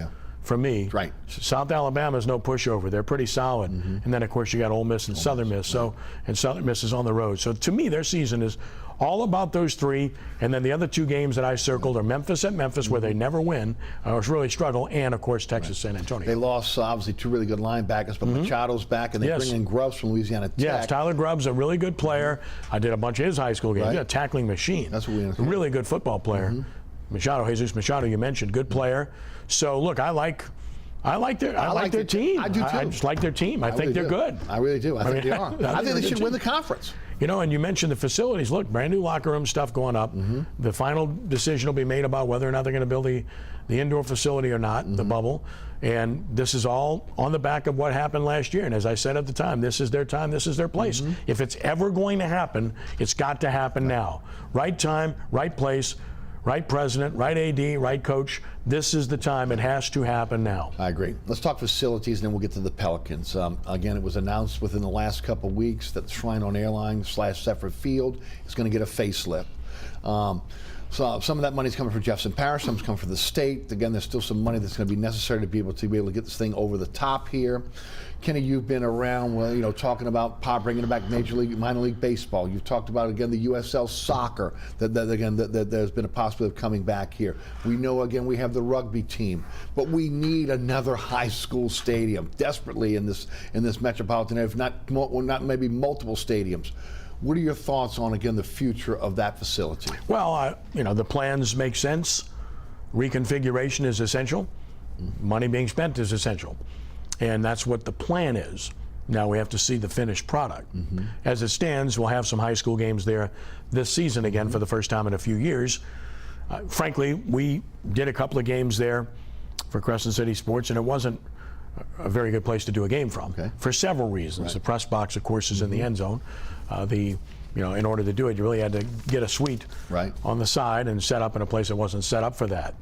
for me. Right. South Alabama is no pushover. They're pretty solid. And then, of course, you got Ole Miss and Southern Miss. So, and Southern Miss is on the road. So to me, their season is all about those 3. And then the other 2 games that I circled are Memphis at Memphis, where they never win, or really struggle, and, of course, Texas San Antonio. They lost, obviously, 2 really good linebackers, but Machado's back, and they bring in Grubbs from Louisiana Tech. Yes, Tyler Grubbs, a really good player. I did a bunch of his high school games. He's a tackling machine. That's what we understand. A really good football player. Machado, Jesus Machado, you mentioned, good player. So, look, I like their team. I do too. I just like their team. I think really they're do. good. I really do. I think they are. I think they should win the conference. You know, and you mentioned the facilities. Look, brand new locker room stuff going up. The final decision will be made about whether or not they're going to build the indoor facility or not, the bubble. And this is all on the back of what happened last year. And as I said at the time, this is their time, this is their place. If it's ever going to happen, it's got to happen now. Right time, right place, right president, right AD, right coach. This is the time. It has to happen now. I agree. Let's talk facilities, and then we'll get to the Pelicans. Again, it was announced within the last couple of weeks that the Shrine on Airline / Sefford Field is going to get a facelift. So some of that money is coming from Jefferson Parish, some is coming from the state. Again, there's still some money that's going to be necessary to be able to get this thing over the top here. Kenny, you've been around, well, you know, talking about bringing back Major League, Minor League Baseball. You've talked about, again, the USL soccer, that there's been a possibility of coming back here. We know, again, we have the rugby team, but we need another high school stadium desperately in this metropolitan area, if not maybe multiple stadiums. What are your thoughts on, again, the future of that facility? Well, you know, the plans make sense. Reconfiguration is essential. Money being spent is essential. And that's what the plan is. Now we have to see the finished product. As it stands, we'll have some high school games there this season again for the first time in a few years. Frankly, we did a couple of games there for Crescent City Sports, and it wasn't a very good place to do a game from for several reasons. Right. The press box, of course, is in the end zone. In order to do it, you really had to get a suite on the side and set up in a place that wasn't set up for that.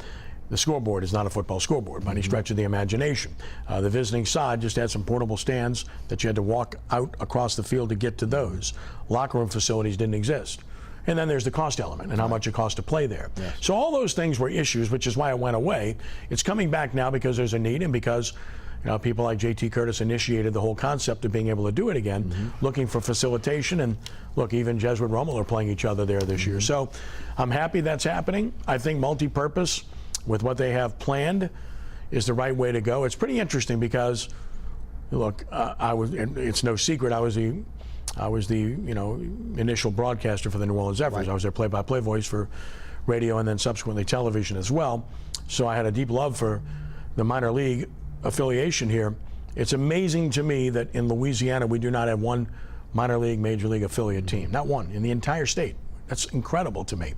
The scoreboard is not a football scoreboard by any stretch of the imagination. The visiting side just had some portable stands that you had to walk out across the field to get to those. Locker room facilities didn't exist. And then there's the cost element and how much it costs to play there. Yes. So all those things were issues, which is why it went away. It's coming back now because there's a need and because people like JT Curtis initiated the whole concept of being able to do it again, looking for facilitation. And look, even Jesuit Rommel are playing each other there this year. So I'm happy that's happening. I think multi-purpose with what they have planned is the right way to go. It's pretty interesting because, look, it's no secret, I was the initial broadcaster for the New Orleans Zephyrs. Right. I was their play-by-play voice for radio and then subsequently television as well. So I had a deep love for the minor league affiliation here. It's amazing to me that in Louisiana we do not have one minor league, major league affiliate team. Not one in the entire state. That's incredible to me.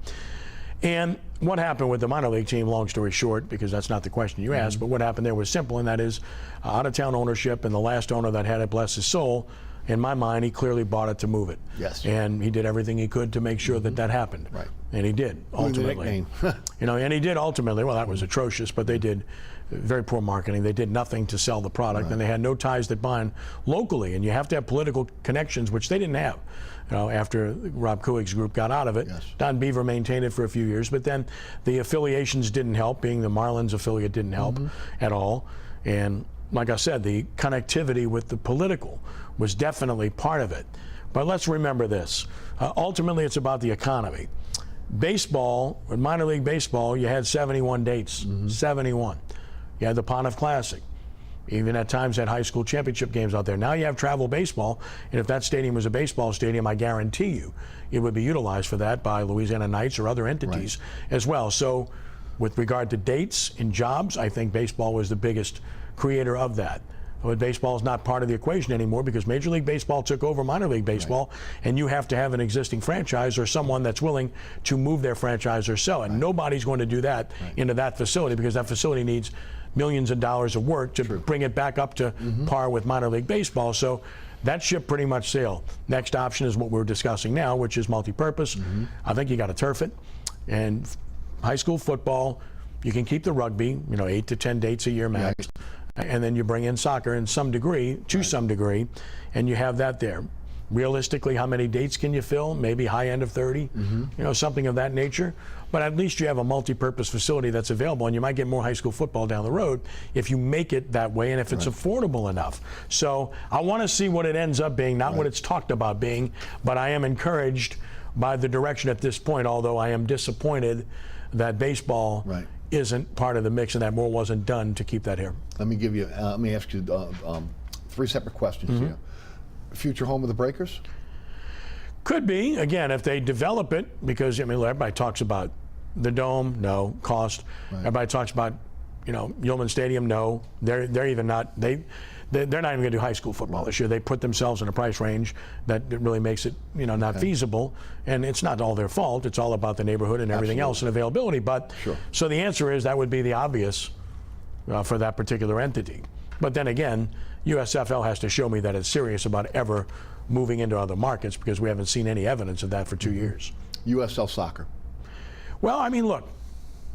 And what happened with the minor league team, long story short, because that's not the question you asked, but what happened there was simple, and that is out-of-town ownership, and the last owner that had it, bless his soul, in my mind, he clearly bought it to move it. Yes. And he did everything he could to make sure that that happened. Right. And he did, ultimately. And he did ultimately, well, that was atrocious, but they did very poor marketing. They did nothing to sell the product, and they had no ties that bind locally. And you have to have political connections, which they didn't have. After Rob Kuig's group got out of it, Don Beaver maintained it for a few years, but then the affiliations didn't help. Being the Marlins affiliate didn't help at all. And like I said, the connectivity with the political was definitely part of it. But let's remember this. Ultimately, it's about the economy. Baseball, with minor league baseball, you had 71 dates, 71. You had the Pontiff Classic. Even at times had high school championship games out there. Now you have travel baseball, and if that stadium was a baseball stadium, I guarantee you it would be utilized for that by Louisiana Knights or other entities as well. So with regard to dates and jobs, I think baseball was the biggest creator of that. But baseball is not part of the equation anymore because Major League Baseball took over minor league baseball, and you have to have an existing franchise or someone that's willing to move their franchise or sell it. Nobody's going to do that into that facility because that facility needs millions of dollars of work to bring it back up to par with minor league baseball. So that ship pretty much sailed. Next option is what we're discussing now, which is multi-purpose. I think you got to turf it. And high school football, you can keep the rugby, 8 to 10 dates a year max. And then you bring in soccer in some degree, to some degree, and you have that there. Realistically, how many dates can you fill? Maybe high end of 30, something of that nature. But at least you have a multi-purpose facility that's available, and you might get more high school football down the road if you make it that way and if it's affordable enough. So I want to see what it ends up being, not what it's talked about being, but I am encouraged by the direction at this point, although I am disappointed that baseball isn't part of the mix and that more wasn't done to keep that here. Let me ask you 3 separate questions here. Future home of the Breakers? Could be, again, if they develop it, because everybody talks about the dome, no. Cost, everybody talks about Yeoman Stadium, no. They're even not they're not even going to do high school football this year. They put themselves in a price range that really makes it not feasible, and it's not all their fault. It's all about the neighborhood and everything else and availability. But so the answer is that would be the obvious for that particular entity. But then again, USFL has to show me that it's serious about ever moving into other markets because we haven't seen any evidence of that for 2 years. USL Soccer. Well, look,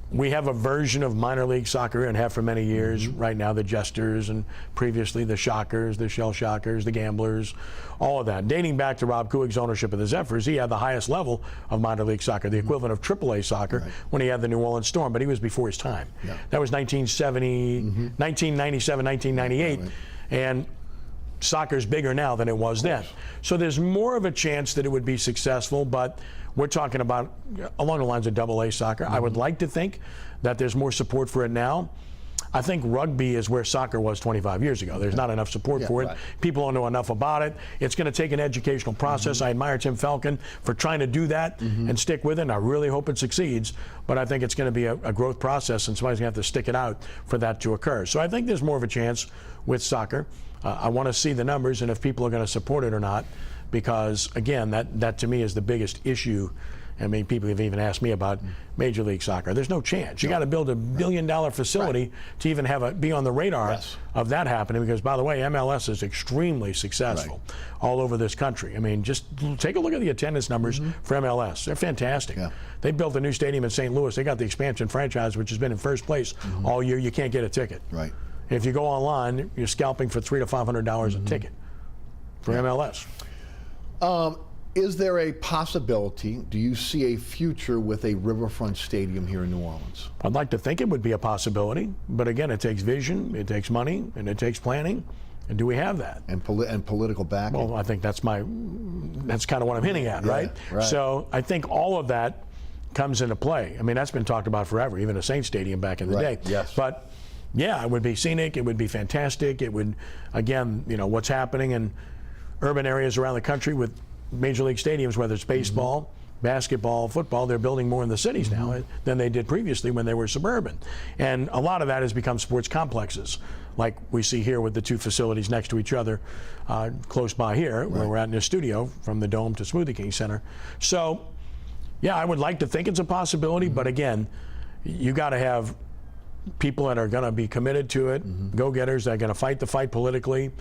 we have a version of minor league soccer and have for many years. Right now, the Jesters and previously the Shockers, the Shell Shockers, the Gamblers, all of that. Dating back to Rob Kuig's ownership of the Zephyrs, he had the highest level of minor league soccer, the equivalent of AAA soccer when he had the New Orleans Storm, but he was before his time. That was 1997, 1998, and soccer's bigger now than it was then. So there's more of a chance that it would be successful, but we're talking about along the lines of AA soccer. I would like to think that there's more support for it now. I think rugby is where soccer was 25 years ago. There's not enough support for it. People don't know enough about it. It's going to take an educational process. I admire Tim Falcon for trying to do that and stick with it, and I really hope it succeeds. But I think it's going to be a growth process, and somebody's going to have to stick it out for that to occur. So I think there's more of a chance with soccer. I want to see the numbers and if people are going to support it or not, because, again, that to me is the biggest issue. People have even asked me about Major League Soccer. There's no chance. You got to build $1 billion facility to even be on the radar of that happening, because, by the way, MLS is extremely successful all over this country. Just take a look at the attendance numbers for MLS. They're fantastic. They built a new stadium in St. Louis. They got the expansion franchise, which has been in first place all year. You can't get a ticket. If you go online, you're scalping for $300 to $500 a ticket for MLS. Is there a possibility, do you see a future with a riverfront stadium here in New Orleans? I'd like to think it would be a possibility, but again, it takes vision, it takes money, and it takes planning. And do we have that? And political backing? Well, I think that's kind of what I'm hinting at, right? So I think all of that comes into play. I mean, that's been talked about forever, even a Saints Stadium back in the day. Yes. But yeah, it would be scenic, it would be fantastic. It would, again, what's happening in urban areas around the country with major league stadiums, whether it's baseball, basketball, football, they're building more in the cities now than they did previously when they were suburban. And a lot of that has become sports complexes, like we see here with the two facilities next to each other close by here, where we're at in the studio, from the Dome to Smoothie King Center. So, yeah, I would like to think it's a possibility, but again, you got to have people that are going to be committed to it, go-getters that are going to fight the fight politically,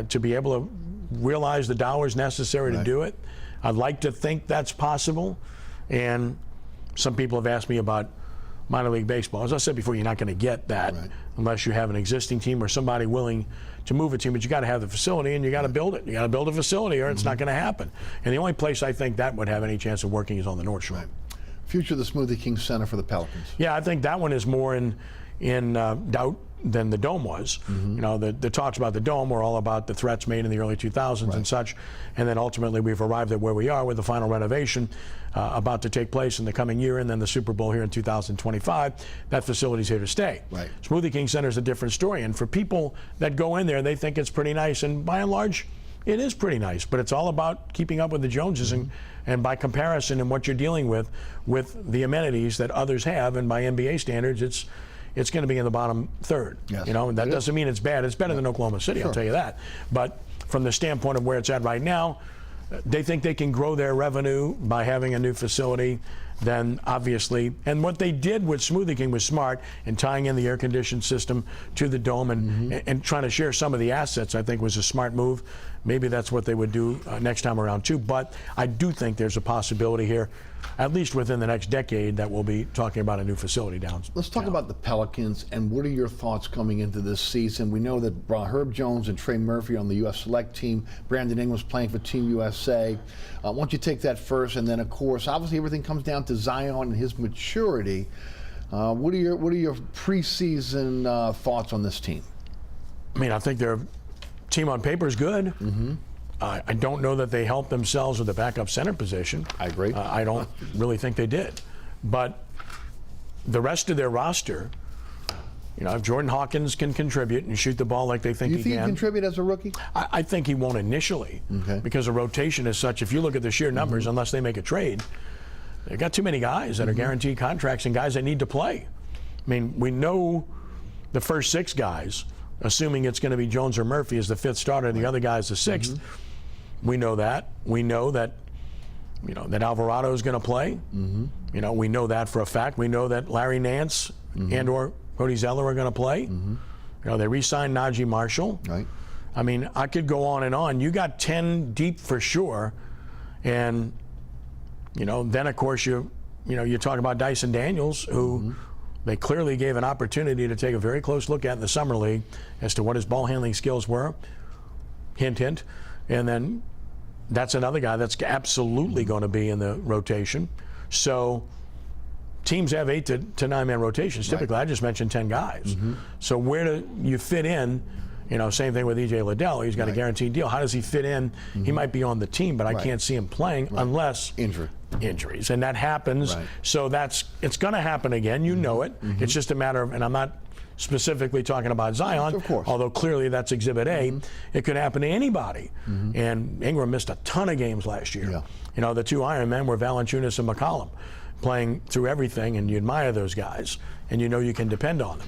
to be able to realize the dollars necessary to do it. I'd like to think that's possible. And some people have asked me about minor league baseball. As I said before, you're not going to get that unless you have an existing team or somebody willing to move a team. But you got to have the facility, and you got to build it. You got to build a facility, or it's not going to happen. And the only place I think that would have any chance of working is on the North Shore. Future of the Smoothie King Center for the Pelicans. Yeah, I think that one is more in doubt than the Dome was. The talks about the Dome were all about the threats made in the early 2000s and such, and then ultimately we've arrived at where we are with the final renovation about to take place in the coming year, and then the Super Bowl here in 2025. That facility's here to stay. Smoothie King Center is a different story, and for people that go in there, they think it's pretty nice, and by and large, it is pretty nice, but it's all about keeping up with the Joneses and by comparison and what you're dealing with the amenities that others have, and by NBA standards, it's going to be in the bottom third. That doesn't mean it's bad. It's better than Oklahoma City, I'll tell you that. But from the standpoint of where it's at right now, they think they can grow their revenue by having a new facility. Then obviously, and what they did with Smoothie King was smart in tying in the air conditioned system to the Dome and trying to share some of the assets. I think was a smart move. Maybe that's what they would do next time around too. But I do think there's a possibility here, at least within the next decade, that we'll be talking about a new facility down. Let's talk about the Pelicans, and what are your thoughts coming into this season? We know that Herb Jones and Trey Murphy on the U.S. Select team, Brandon Ingram's playing for Team USA. Why don't you take that first, and then of course, obviously everything comes down to Zion and his maturity. What are your preseason thoughts on this team? I mean, I think their team on paper is good. I don't know that they helped themselves with the backup center position. I agree. I don't really think they did. But the rest of their roster, if Jordan Hawkins can contribute and shoot the ball like they think he can. Do you think he can contribute as a rookie? I think he won't initially, because the rotation is such. If you look at the sheer numbers, unless they make a trade, they've got too many guys that are guaranteed contracts and guys that need to play. I mean, we know the first 6 guys, assuming it's going to be Jones or Murphy as the 5th starter and the other guy is the 6th. We know that. We know that, that Alvarado is going to play. We know that for a fact. We know that Larry Nance and or Cody Zeller are going to play. They re-signed Najee Marshall. I mean, I could go on and on. You got 10 deep for sure. And, then of course you talk about Dyson Daniels, who they clearly gave an opportunity to take a very close look at in the summer league as to what his ball handling skills were. Hint, hint. And then that's another guy that's absolutely going to be in the rotation. So teams have 8 to 9-man rotations. Typically, I just mentioned 10 guys. So where do you fit in? Same thing with E.J. Liddell. He's got a guaranteed deal. How does he fit in? He might be on the team, but I can't see him playing unless injuries. And that happens. So it's going to happen again. You know it. It's just a matter of, and I'm not specifically talking about Zion, of course, although clearly that's Exhibit A. It could happen to anybody. And Ingram missed a ton of games last year. The 2 Iron Men were Valanciunas and McCollum, playing through everything, and you admire those guys, and you can depend on them.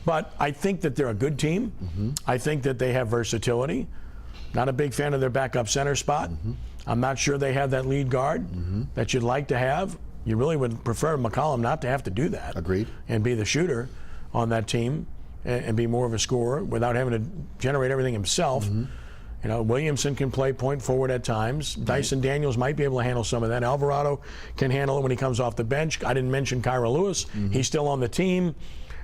But I think that they're a good team. I think that they have versatility. Not a big fan of their backup center spot. I'm not sure they have that lead guard that you'd like to have. You really would prefer McCollum not to have to do that. Agreed. And be the shooter on that team and be more of a scorer without having to generate everything himself. Williamson can play point forward at times. Dyson Daniels might be able to handle some of that. Alvarado can handle it when he comes off the bench. I didn't mention Kyra Lewis. He's still on the team.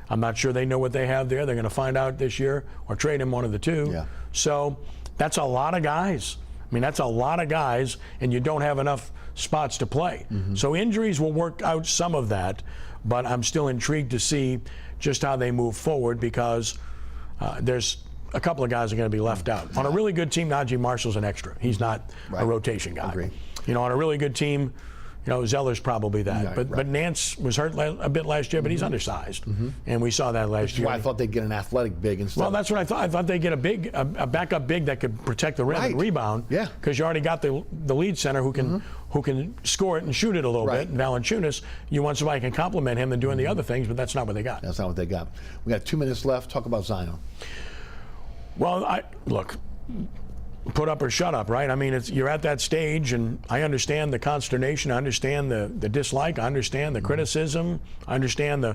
I'm not sure they know what they have there. They're going to find out this year or trade him, one of the two. So that's a lot of guys. I mean, that's a lot of guys, and you don't have enough spots to play. So injuries will work out some of that, but I'm still intrigued to see just how they move forward, because there's a couple of guys are going to be left out. On a really good team, Najee Marshall's an extra. He's not a rotation guy. Agreed. You know, on a really good team, you know, Zeller's probably that. But Nance was hurt a bit last year, but he's undersized. And we saw that last year. Why I thought they'd get an athletic big instead. Well, that's what I thought. I thought they'd get a backup big that could protect the rim and rebound. Yeah. Because you already got the lead center who can score it and shoot it a little bit. And Valanciunas, you want somebody who can complement him and doing the other things, but that's not what they got. That's not what they got. We got 2 minutes left. Talk about Zion. Well, look, put up or shut up, right? I mean, you're at that stage, and I understand the consternation. I understand the dislike. I understand the criticism. I understand the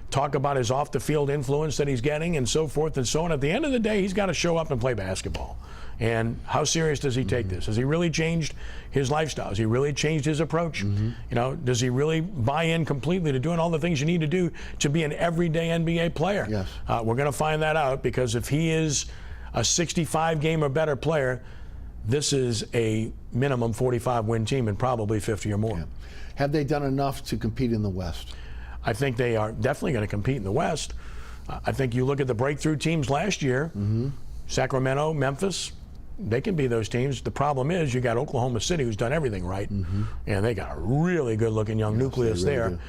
talk about his off-the-field influence that he's getting and so forth and so on. At the end of the day, he's got to show up and play basketball. And how serious does he take this? Has he really changed his lifestyle? Has he really changed his approach? You know, does he really buy in completely to doing all the things you need to do to be an everyday NBA player? Yes. We're going to find that out, because if he is a 65 game or better player, this is a minimum 45 win team and probably 50 or more. Yeah. Have they done enough to compete in the West? I think they are definitely going to compete in the West. I think you look at the breakthrough teams last year, Sacramento, Memphis, they can be those teams. The problem is you got Oklahoma City, who's done everything right, and they got a really good looking young nucleus there. Do.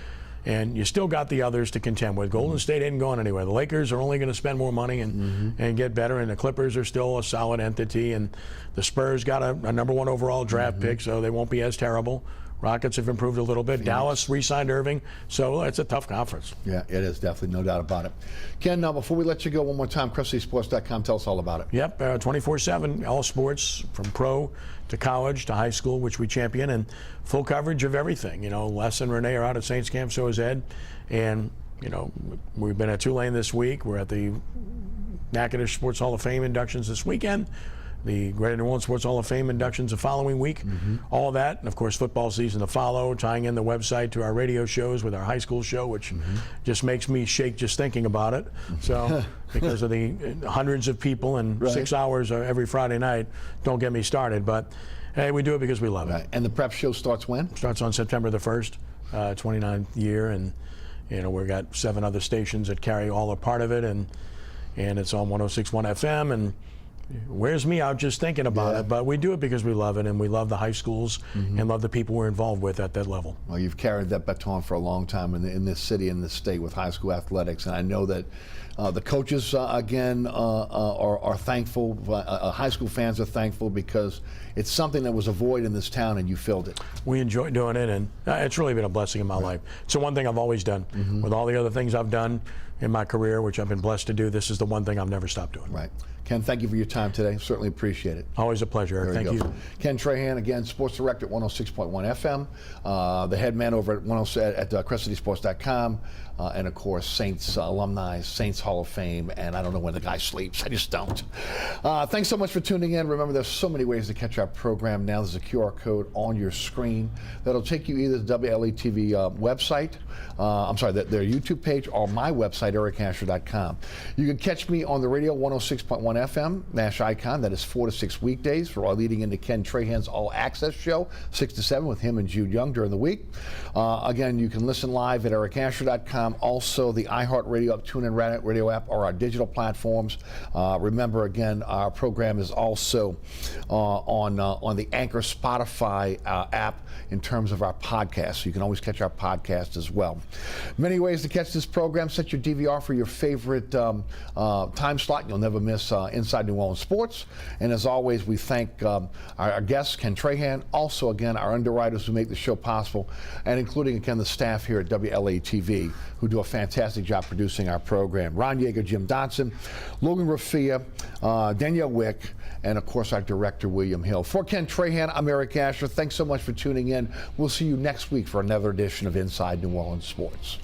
And you still got the others to contend with. Golden State ain't going anywhere. The Lakers are only going to spend more money and get better, and the Clippers are still a solid entity, and the Spurs got a #1 overall draft pick, so they won't be as terrible. Rockets have improved a little bit. Dallas re-signed Irving, so it's a tough conference. Yeah, it is, definitely, no doubt about it. Ken, now before we let you go, one more time, CrestCitySports.com, tell us all about it. Yep, 24/7, all sports, from pro to college to high school, which we champion, and full coverage of everything. You know, Les and Renee are out at Saints Camp, so is Ed, and you know, we've been at Tulane this week. We're at the Natchitoches Sports Hall of Fame inductions this weekend. The Greater New Orleans Sports Hall of Fame inductions the following week. All of that, and of course football season to follow, tying in the website to our radio shows with our high school show, which just makes me shake just thinking about it. So because of the hundreds of people and 6 hours every Friday night, don't get me started. But hey, we do it because we love it. And the prep show starts when? Starts on September the 1st, 29th year, and you know, we've got 7 other stations that carry all a part of it, and it's on 106.1 FM, and wears me out just thinking about it, but we do it because we love it, and we love the high schools and love the people we're involved with at that level. Well, you've carried that baton for a long time in this city, in this state, with high school athletics, and I know that the coaches, again, are thankful. High school fans are thankful, because it's something that was a void in this town, and you filled it. We enjoy doing it, and it's really been a blessing in my life. It's the one thing I've always done. With all the other things I've done in my career, which I've been blessed to do, this is the one thing I've never stopped doing. Right. Ken, thank you for your time today. Certainly appreciate it. Always a pleasure, Eric. Thank you. Ken Trahan, again, sports director at 106.1 FM, the head man over at CrestCitySports.com, and of course, Saints alumni, Saints Hall of Fame, and I don't know when the guy sleeps. I just don't. Thanks so much for tuning in. Remember, there's so many ways to catch our program now. There's a QR code on your screen that'll take you either to the WLAE-TV website, their YouTube page, or my website, ericasher.com. You can catch me on the radio, 106.1 FM, Nash Icon. That is 4 to 6 weekdays. We're all leading into Ken Trahan's All Access Show, 6 to 7 with him and Jude Young during the week. Again, you can listen live at ericasher.com. Also, the iHeartRadio, TuneIn Radio app, or our digital platforms. Remember, again, our program is also on the Anchor Spotify app in terms of our podcast. So you can always catch our podcast as well. Many ways to catch this program. Set your DVR for your favorite time slot. You'll never miss Inside New Orleans Sports. And as always, we thank our guests, Ken Trahan, also, again, our underwriters who make the show possible, and including, again, the staff here at WLAE-TV, who do a fantastic job producing our program. Ron Yeager, Jim Dodson, Logan Rafia, Danielle Wick, and of course our director, William Hill. For Ken Trahan, I'm Eric Asher. Thanks so much for tuning in. We'll see you next week for another edition of Inside New Orleans Sports.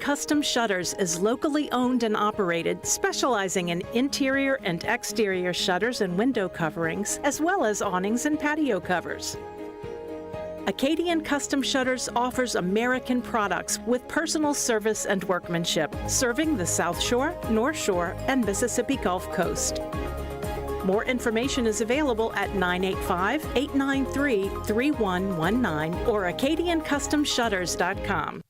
Custom Shutters is locally owned and operated, specializing in interior and exterior shutters and window coverings, as well as awnings and patio covers. Acadian Custom Shutters offers American products with personal service and workmanship, serving the South Shore, North Shore, and Mississippi Gulf Coast. More information is available at 985-893-3119 or AcadianCustomShutters.com.